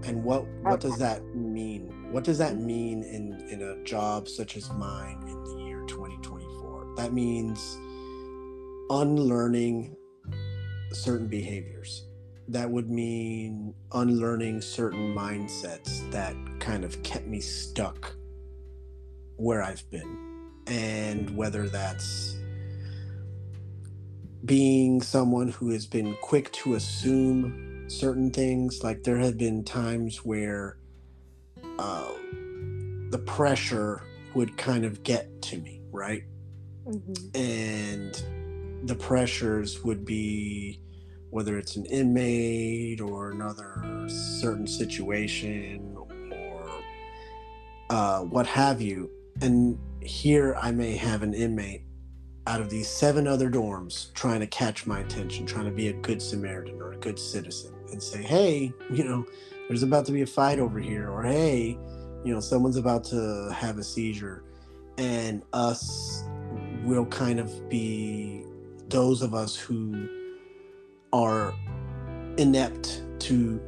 And what does that mean? What does that mean in a job such as mine in the year 2024? That means unlearning certain behaviors. That would mean unlearning certain mindsets that kind of kept me stuck where I've been. And whether that's being someone who has been quick to assume certain things, like there have been times where the pressure would kind of get to me, right? And the pressures would be whether it's an inmate or another certain situation or what have you. And here I may have an inmate out of these 7 other dorms trying to catch my attention, trying to be a good Samaritan or a good citizen and say, hey, there's about to be a fight over here, or hey, someone's about to have a seizure. And us will kind of be those of us who are inept to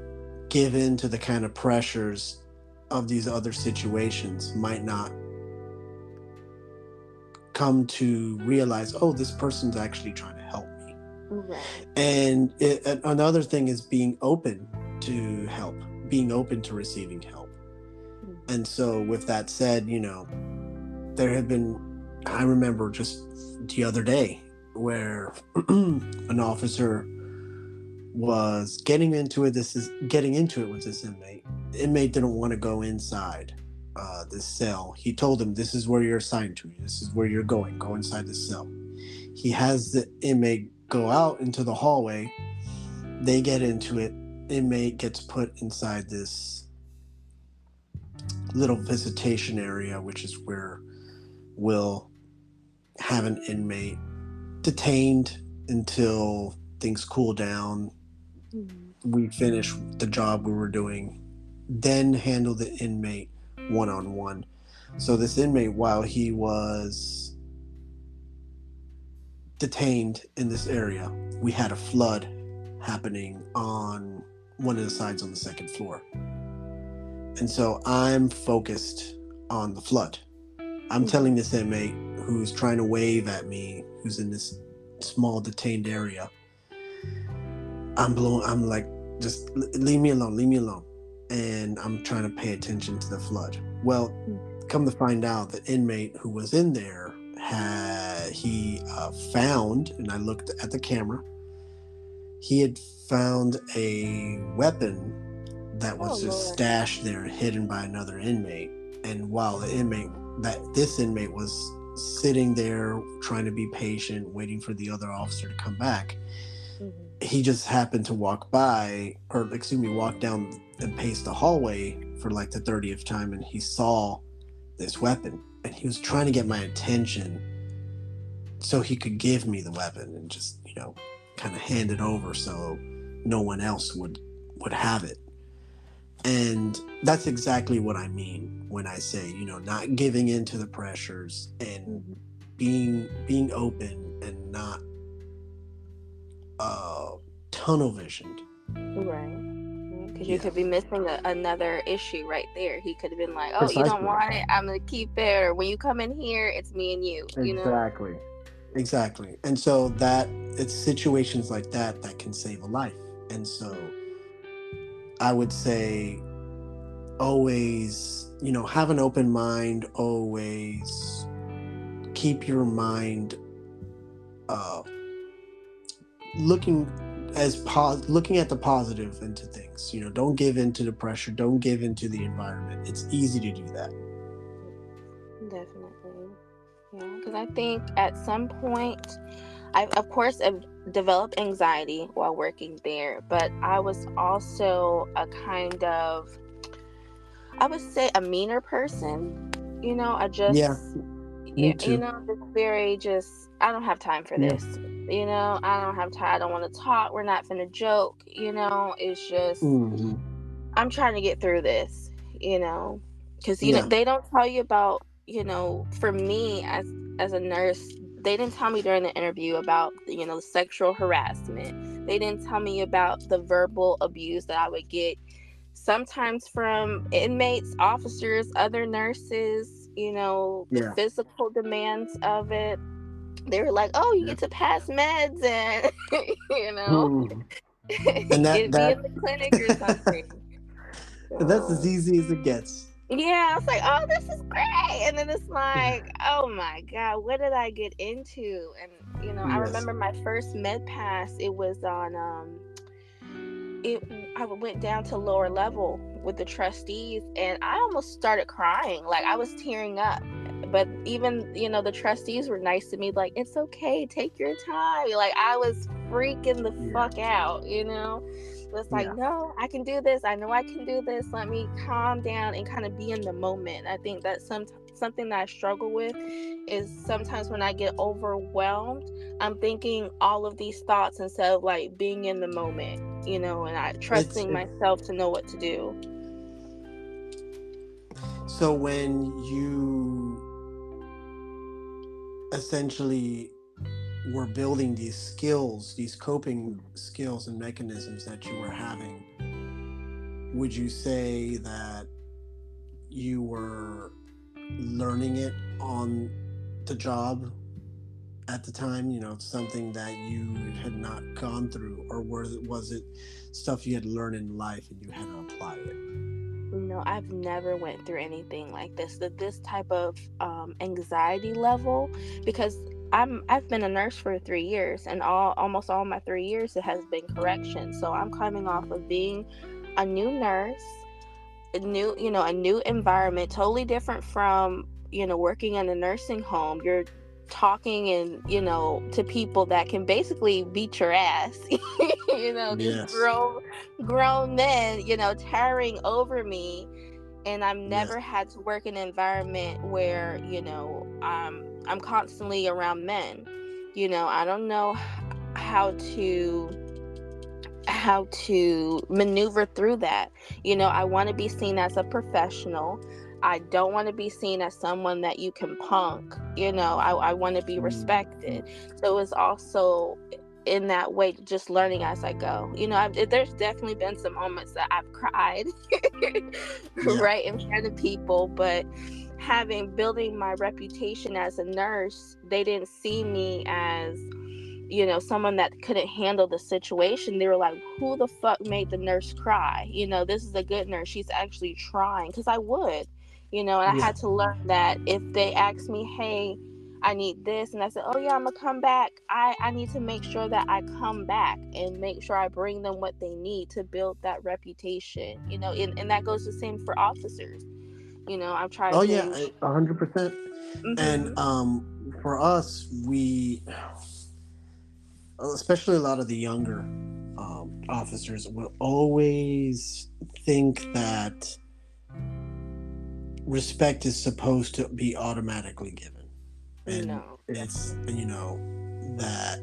give in to the kind of pressures of these other situations might not come to realize, oh, this person's actually trying to help me. Right. And another thing is being open to help, being open to receiving help. And so with that said, there have been, I remember just the other day where an officer was getting into it with this inmate. The inmate didn't want to go inside this cell. He told him, this is where you're assigned to. This is where you're going. Go inside the cell. He has the inmate go out into the hallway. They get into it. Inmate gets put inside this little visitation area, which is where we'll have an inmate detained until things cool down. We finish the job we were doing, then handle the inmate one-on-one. So this inmate, while he was detained in this area, we had a flood happening on one of the sides on the second floor. And so I'm focused on the flood. I'm telling this inmate who's trying to wave at me, who's in this small detained area, I'm like, just leave me alone, leave me alone. And I'm trying to pay attention to the flood. Well, come to find out, the inmate who was in there found, and I looked at the camera, he had found a weapon that was just stashed there, hidden by another inmate. And while this inmate was sitting there trying to be patient, waiting for the other officer to come back, he just happened to walk down and pace the hallway for like the 30th time, and he saw this weapon, and he was trying to get my attention so he could give me the weapon and just, kind of hand it over so no one else would have it. And that's exactly what I mean when I say, not giving in to the pressures and being open and not tunnel visioned. Right. Because you could be missing another issue right there. He could have been like, Precisely. You don't want it, I'm going to keep it. Or when you come in here, it's me and you. Exactly. And so it's situations like that can save a life. And so I would say always, have an open mind, always keep your mind looking at the positive into things. Don't give in to the pressure, don't give in to the environment. It's easy to do that. Definitely. Yeah, because I think at some point, I of course have developed anxiety while working there, but I was also a kind of, I would say, a meaner person. I just, me too. I don't have time for this. I don't have time. I don't want to talk. We're not finna joke. It's just, I'm trying to get through this. Because they don't tell you about. For me as a nurse, they didn't tell me during the interview about sexual harassment. They didn't tell me about the verbal abuse that I would get sometimes from inmates, officers, other nurses. The physical demands of it. They were like, "Oh, you get to pass meds and and that be in the clinic or something." And that's as easy as it gets. Yeah, I was like, "Oh, this is great," and then it's like, "Oh my God, what did I get into?" And I remember my first med pass. It was on I went down to lower level with the trustees, and I almost started crying. Like, I was tearing up. But even, the trustees were nice to me. Like, it's okay. Take your time. Like, I was freaking the fuck out, It's like, no, I can do this. I know I can do this. Let me calm down and kind of be in the moment. I think that's something that I struggle with is sometimes when I get overwhelmed, I'm thinking all of these thoughts instead of like being in the moment, and I trusting myself to know what to do. So when you essentially were building these skills, these coping skills and mechanisms that you were having, would you say that you were learning it on the job at the time, something that you had not gone through, or was it stuff you had learned in life and you had to apply it? No, I've never went through anything like this type of anxiety level, because I've been a nurse for 3 years, and almost all my 3 years it has been correction. So I'm coming off of being a new nurse, a new environment, totally different from working in a nursing home. You're talking and to people that can basically beat your ass. These grown men towering over me, and I've never had to work in an environment where I'm constantly around men. I don't know how to maneuver through that. I want to be seen as a professional. I don't want to be seen as someone that you can punk. I want to be respected. So it's also in that way, just learning as I go. There's definitely been some moments that I've cried right in front of people, but building my reputation as a nurse, they didn't see me as someone that couldn't handle the situation. They were like, who the fuck made the nurse cry? This is a good nurse. She's actually trying. Because I would, and I had to learn that if they asked me, hey, I need this, and I said, oh yeah, I'm gonna come back, I need to make sure that I come back and make sure I bring them what they need to build that reputation, and that goes the same for officers. I've tried Oh to. yeah, 100%. And for us, we, especially a lot of the younger officers, will always think that respect is supposed to be automatically given, and it's that,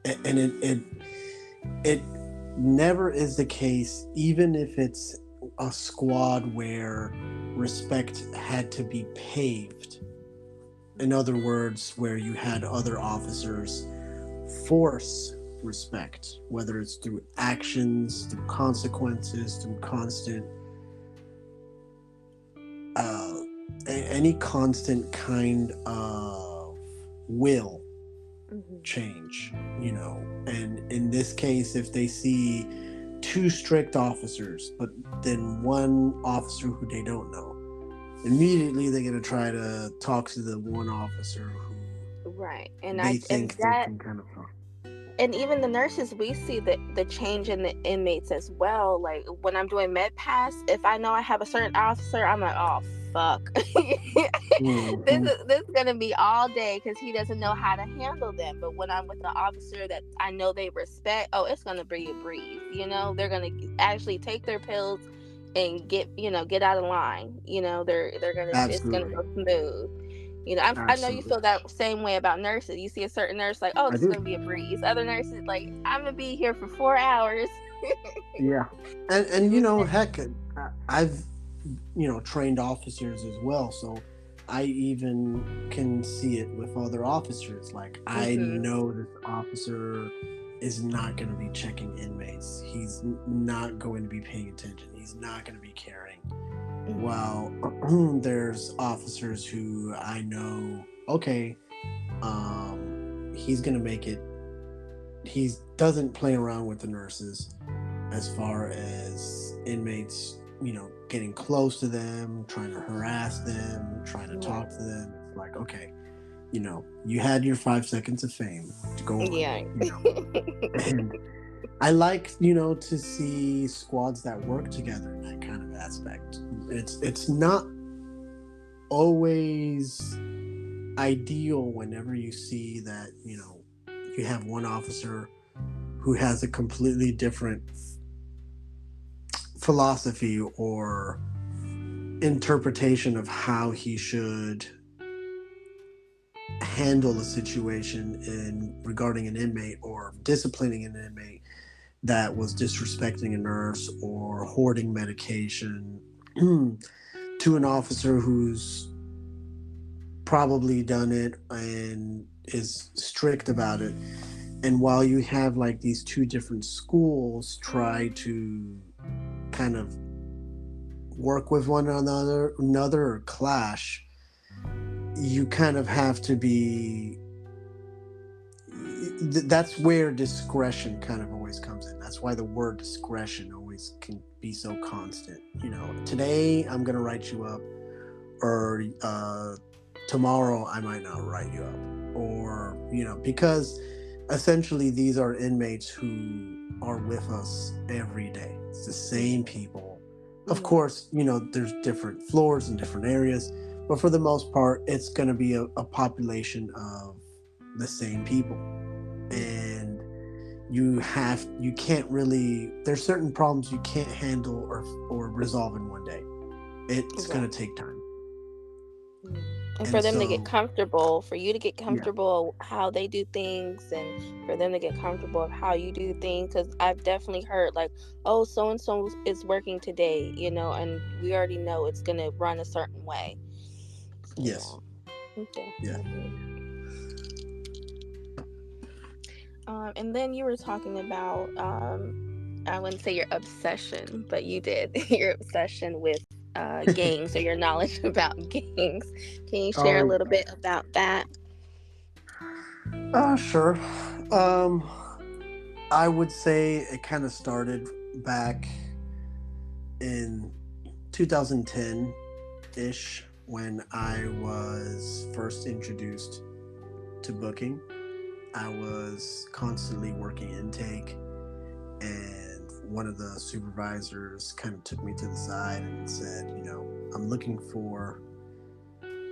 and it never is the case, even if it's a squad where respect had to be paved. In other words, where you had other officers force respect, whether it's through actions, through consequences, through constant any constant kind of will change, and in this case, if they see two strict officers, but then one officer who they don't know, immediately they're going to try to talk to the one officer who and they think they can kind of talk. And even the nurses, we see the change in the inmates as well. Like when I'm doing med pass, if I know I have a certain officer, I'm like, oh fuck, this is gonna be all day because he doesn't know how to handle them. But when I'm with an officer that I know they respect, oh, it's gonna be a breeze. They're gonna actually take their pills and get out of line. They're gonna It's gonna go smooth. I know you feel that same way about nurses. You see a certain nurse like, oh, this is going to be a breeze. Other nurses like, I'm going to be here for 4 hours. Yeah. And heck, I've, trained officers as well. So I even can see it with other officers. Like, I know this officer is not going to be checking inmates. He's not going to be paying attention. He's not going to be caring. Well, there's officers who I know, okay, he's gonna make it. He doesn't play around with the nurses as far as inmates, getting close to them, trying to harass them, trying to talk to them. It's like, okay, you had your 5 seconds of fame to go on. And I like, to see squads that work together in that kind of aspect. It's not always ideal whenever you see that, you have one officer who has a completely different philosophy or interpretation of how he should handle a situation regarding an inmate or disciplining an inmate that was disrespecting a nurse or hoarding medication to an officer who's probably done it and is strict about it. And while you have like these two different schools try to kind of work with one another or clash, you kind of have to be, that's where discretion kind of always comes in. That's why the word discretion always can be so constant. Today I'm going to write you up, or tomorrow I might not write you up, or, because essentially these are inmates who are with us every day. It's the same people. Of course, there's different floors and different areas, but for the most part, it's going to be a population of the same people. And you can't really, there's certain problems you can't handle or resolve in one day. It's going to take time. And for And them to get so, comfortable, for you to get yeah, comfortable how they do things, and for them to get comfortable of how you do things, because I've definitely heard like, oh, so and so is working today, and we already know it's gonna run a certain way. So yes, yeah, yeah. definitely. And then you were talking about, I wouldn't say your obsession, but you did your obsession with gangs, or your knowledge about gangs. Can you share a Oh, little bit about that? sure. Um, I would say it kind of started back in 2010 ish when I was first introduced to booking. I was constantly working intake, and one of the supervisors kind of took me to the side and said, I'm looking for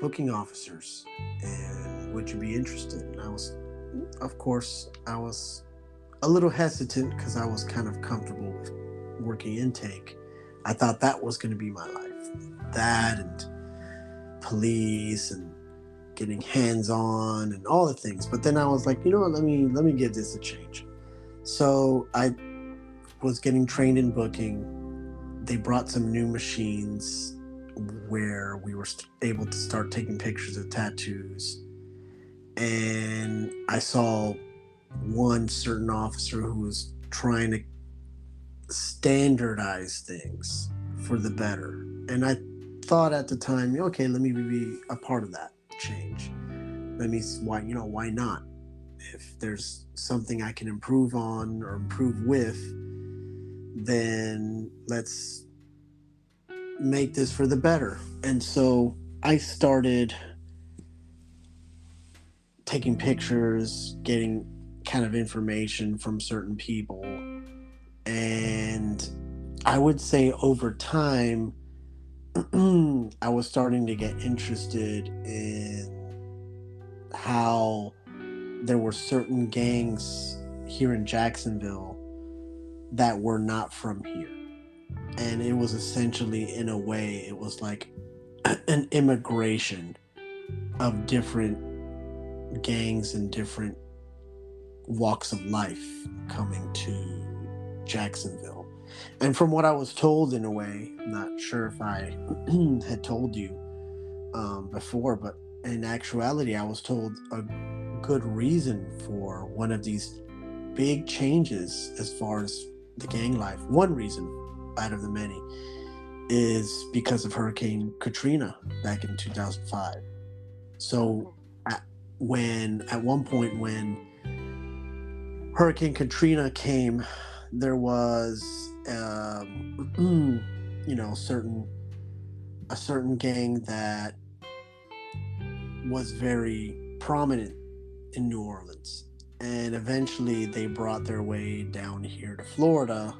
booking officers, and would you be interested? And of course, I was a little hesitant because I was kind of comfortable with working intake. I thought that was going to be my life. That and police and getting hands on and all the things. But then I was like, you know what, let me give this a change. So I was getting trained in booking. They brought some new machines where we were able to start taking pictures of tattoos. And I saw one certain officer who was trying to standardize things for the better. And I thought at the time, okay, let me be a part of that change. Why not? If there's something I can improve on or improve with, then let's make this for the better. And so I started taking pictures, getting kind of information from certain people. And I would say over time, I was starting to get interested in how there were certain gangs here in Jacksonville that were not from here. And it was essentially, in a way, it was like an immigration of different gangs and different walks of life coming to Jacksonville. And from what I was told, in a way, I'm not sure if I had told you before, but in actuality, I was told a good reason for one of these big changes as far as the gang life. One reason out of the many is because of Hurricane Katrina back in 2005. So at one point when Hurricane Katrina came, there was a certain gang that was very prominent in New Orleans, and eventually they brought their way down here to Florida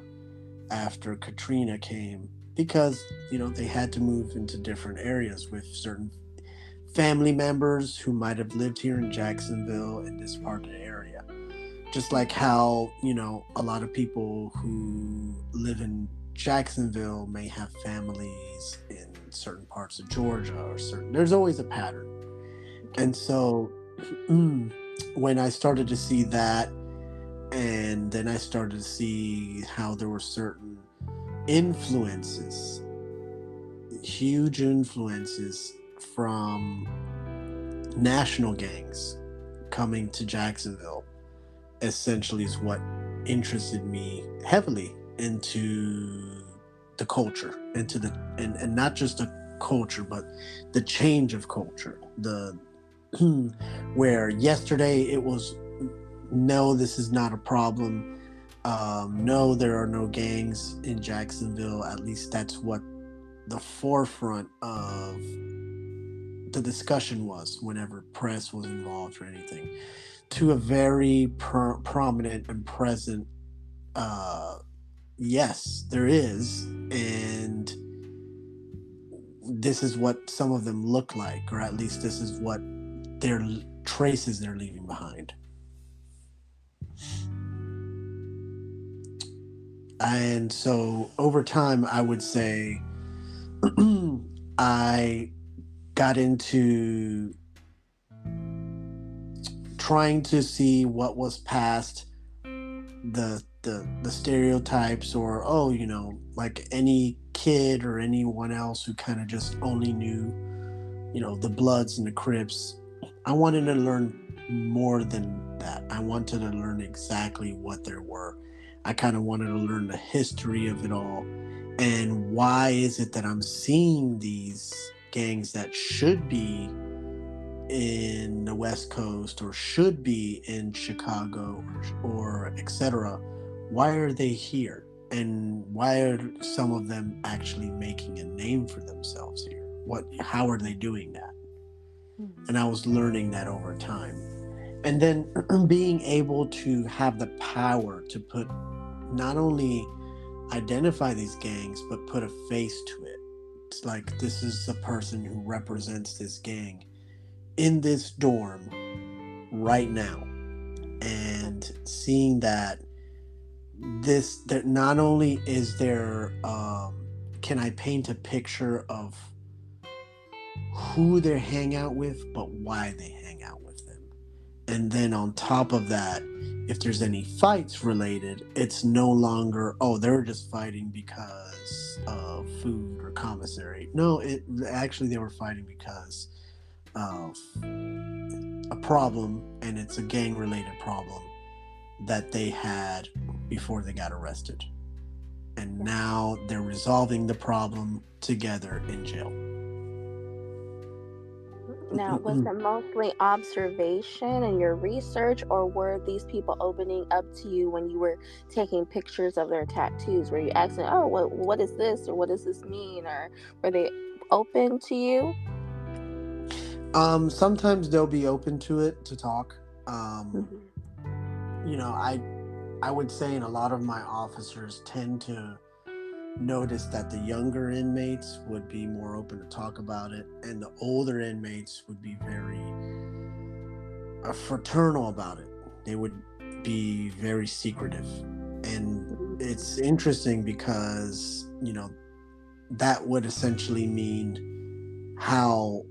after Katrina came because they had to move into different areas with certain family members who might have lived here in Jacksonville in this part of the area. Just like how, a lot of people who live in Jacksonville may have families in certain parts of Georgia there's always a pattern. And so when I started to see that, and then I started to see how there were certain influences, huge influences from national gangs coming to Jacksonville, essentially is what interested me heavily into the culture, and not just the culture, but the change of culture. The where yesterday it was, no, this is not a problem. No, there are no gangs in Jacksonville. At least that's what the forefront of the discussion was whenever press was involved or anything, to a very prominent and present, yes, there is. And this is what some of them look like, or at least this is what their traces they're leaving behind. And so over time, I would say I got into trying to see what was past the stereotypes, or like any kid or anyone else who kind of just only knew the Bloods and the Crips. I wanted to learn more than that. I wanted to learn exactly what there were. I kind of wanted to learn the history of it all, and why is it that I'm seeing these gangs that should be in the West Coast or should be in Chicago or etc. Why are they here? And why are some of them actually making a name for themselves here? How are they doing that? And I was learning that over time. And then being able to have the power to put, not only identify these gangs, but put a face to it. It's like, this is a person who represents this gang in this dorm right now. And seeing that that not only is there, can I paint a picture of who they hang out with, but why they hang out with them. And then on top of that, if there's any fights related, it's no longer, oh, they're just fighting because of food or commissary. No, actually they were fighting because of a problem, and it's a gang related problem that they had before they got arrested. And now they're resolving the problem together in jail. Now, was it mostly observation and your research, or were these people opening up to you when you were taking pictures of their tattoos? Were you asking, oh, what is this, or what does this mean? Or were they open to you? Sometimes they'll be open to it, to talk. I would say, in a lot of my officers tend to notice that the younger inmates would be more open to talk about it, and the older inmates would be very fraternal about it. They would be very secretive. And it's interesting because, that would essentially mean how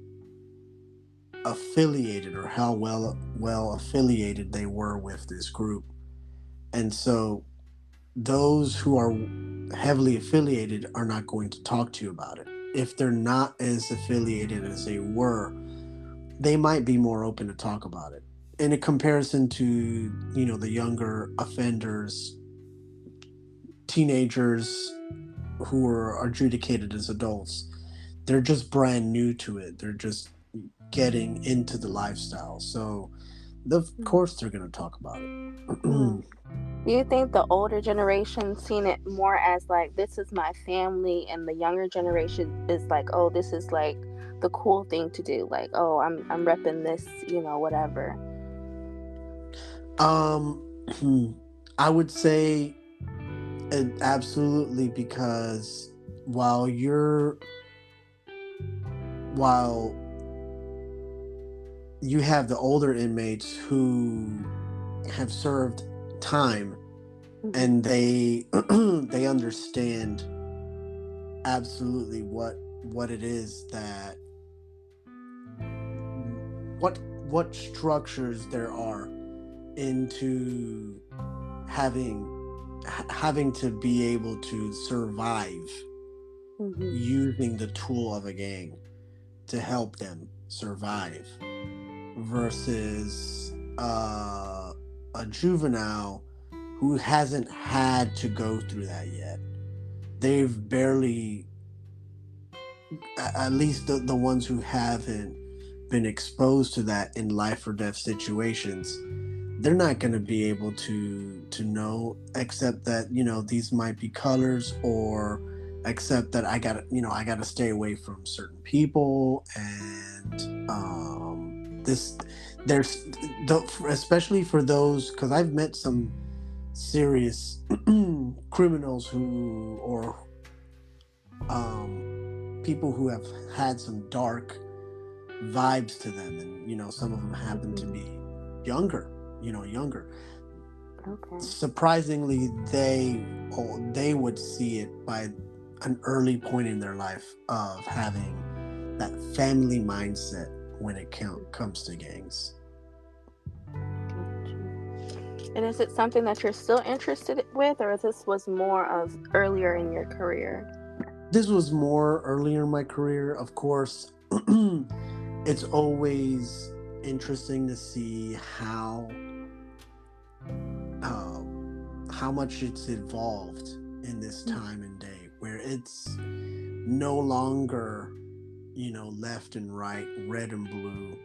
affiliated, or how well affiliated they were with this group. And so those who are heavily affiliated are not going to talk to you about it. If they're not as affiliated as they were, they might be more open to talk about it. In a comparison to, the younger offenders, teenagers who are adjudicated as adults, they're just brand new to it. They're just getting into the lifestyle. So, of course, they're going to talk about it. Do you think the older generation seen it more as like, this is my family, and the younger generation is like, oh, this is like the cool thing to do, like, oh, I'm repping this, whatever? I would say absolutely, because while you have the older inmates who have served time, and they they understand absolutely what it is that what structures there are into having to be able to survive using the tool of a gang to help them survive, versus a juvenile who hasn't had to go through that yet. They've barely, at least the ones who haven't been exposed to that in life or death situations, they're not going to be able to know, except that, these might be colors, or except that I gotta stay away from certain people. And especially for those, because I've met some serious criminals or people who have had some dark vibes to them, and some of them happen to be younger. Okay. Surprisingly, they would see it by an early point in their life of having that family mindset when it comes to gangs. And is it something that you're still interested with, or this was more of earlier in your career? This was more earlier in my career. Of course, it's always interesting to see how much it's evolved in this time and day, where it's no longer, left and right, red and blue.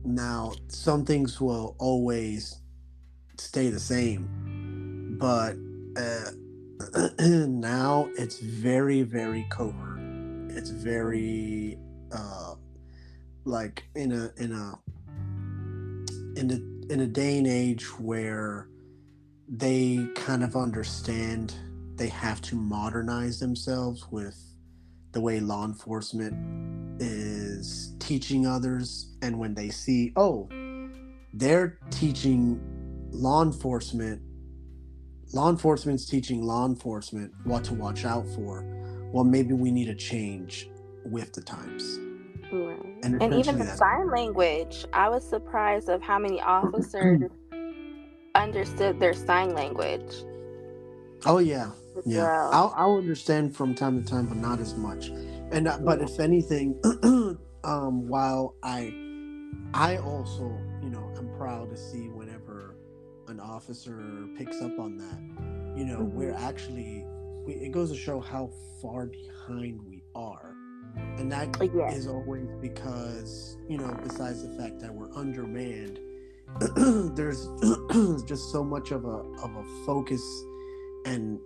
Now, some things will always stay the same, but now it's very, very covert. It's very like in a day and age where they kind of understand they have to modernize themselves with the way law enforcement is teaching others. And when they see, they're teaching law enforcement's teaching law enforcement what to watch out for, well, maybe we need to change with the times. Right. And even the sign language, I was surprised of how many officers understood their sign language. Oh yeah. I'll understand from time to time, but not as much. And but if anything, while I also, I'm proud to see whenever an officer picks up on that, we're actually, it goes to show how far behind we are. And that is always because, besides the fact that we're undermanned, there's just so much of a focus and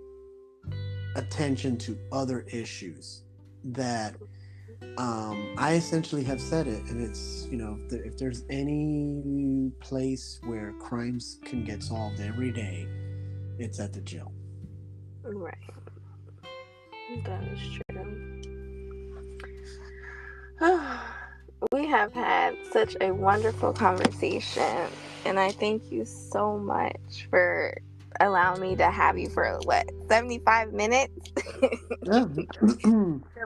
attention to other issues that I essentially have said it, and it's, if there's any place where crimes can get solved every day, it's at the jail. Right. That is true. We have had such a wonderful conversation, and I thank you so much for allowing me to have you for 75 minutes? Yeah.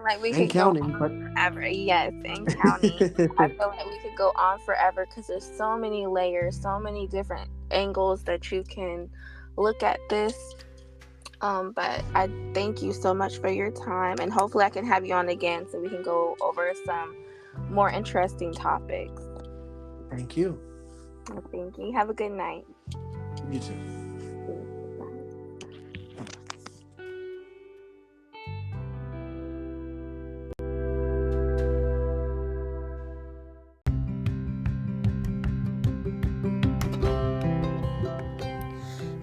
Like we and could counting, go on forever. Yes, and counting. I feel like we could go on forever because there's so many layers, so many different angles that you can look at this. But I thank you so much for your time, and hopefully I can have you on again so we can go over some more interesting topics. Thank you. Well, thank you. Have a good night. You too.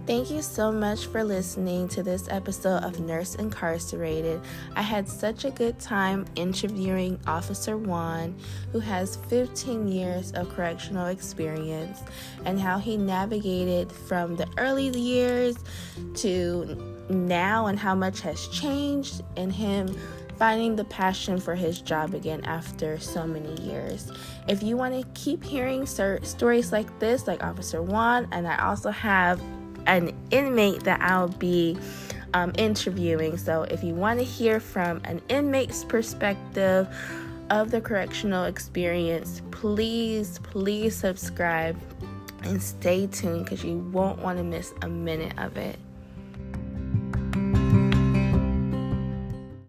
Thank you so much for listening to this episode of Nurse Incarcerated. I had such a good time interviewing Officer Juan, who has 15 years of correctional experience, and how he navigated from the early years to now and how much has changed, and him finding the passion for his job again after so many years. If you want to keep hearing stories like this, like Officer Juan, and I also have an inmate that I'll be interviewing. So if you want to hear from an inmate's perspective of the correctional experience, please subscribe and stay tuned because you won't want to miss a minute of it.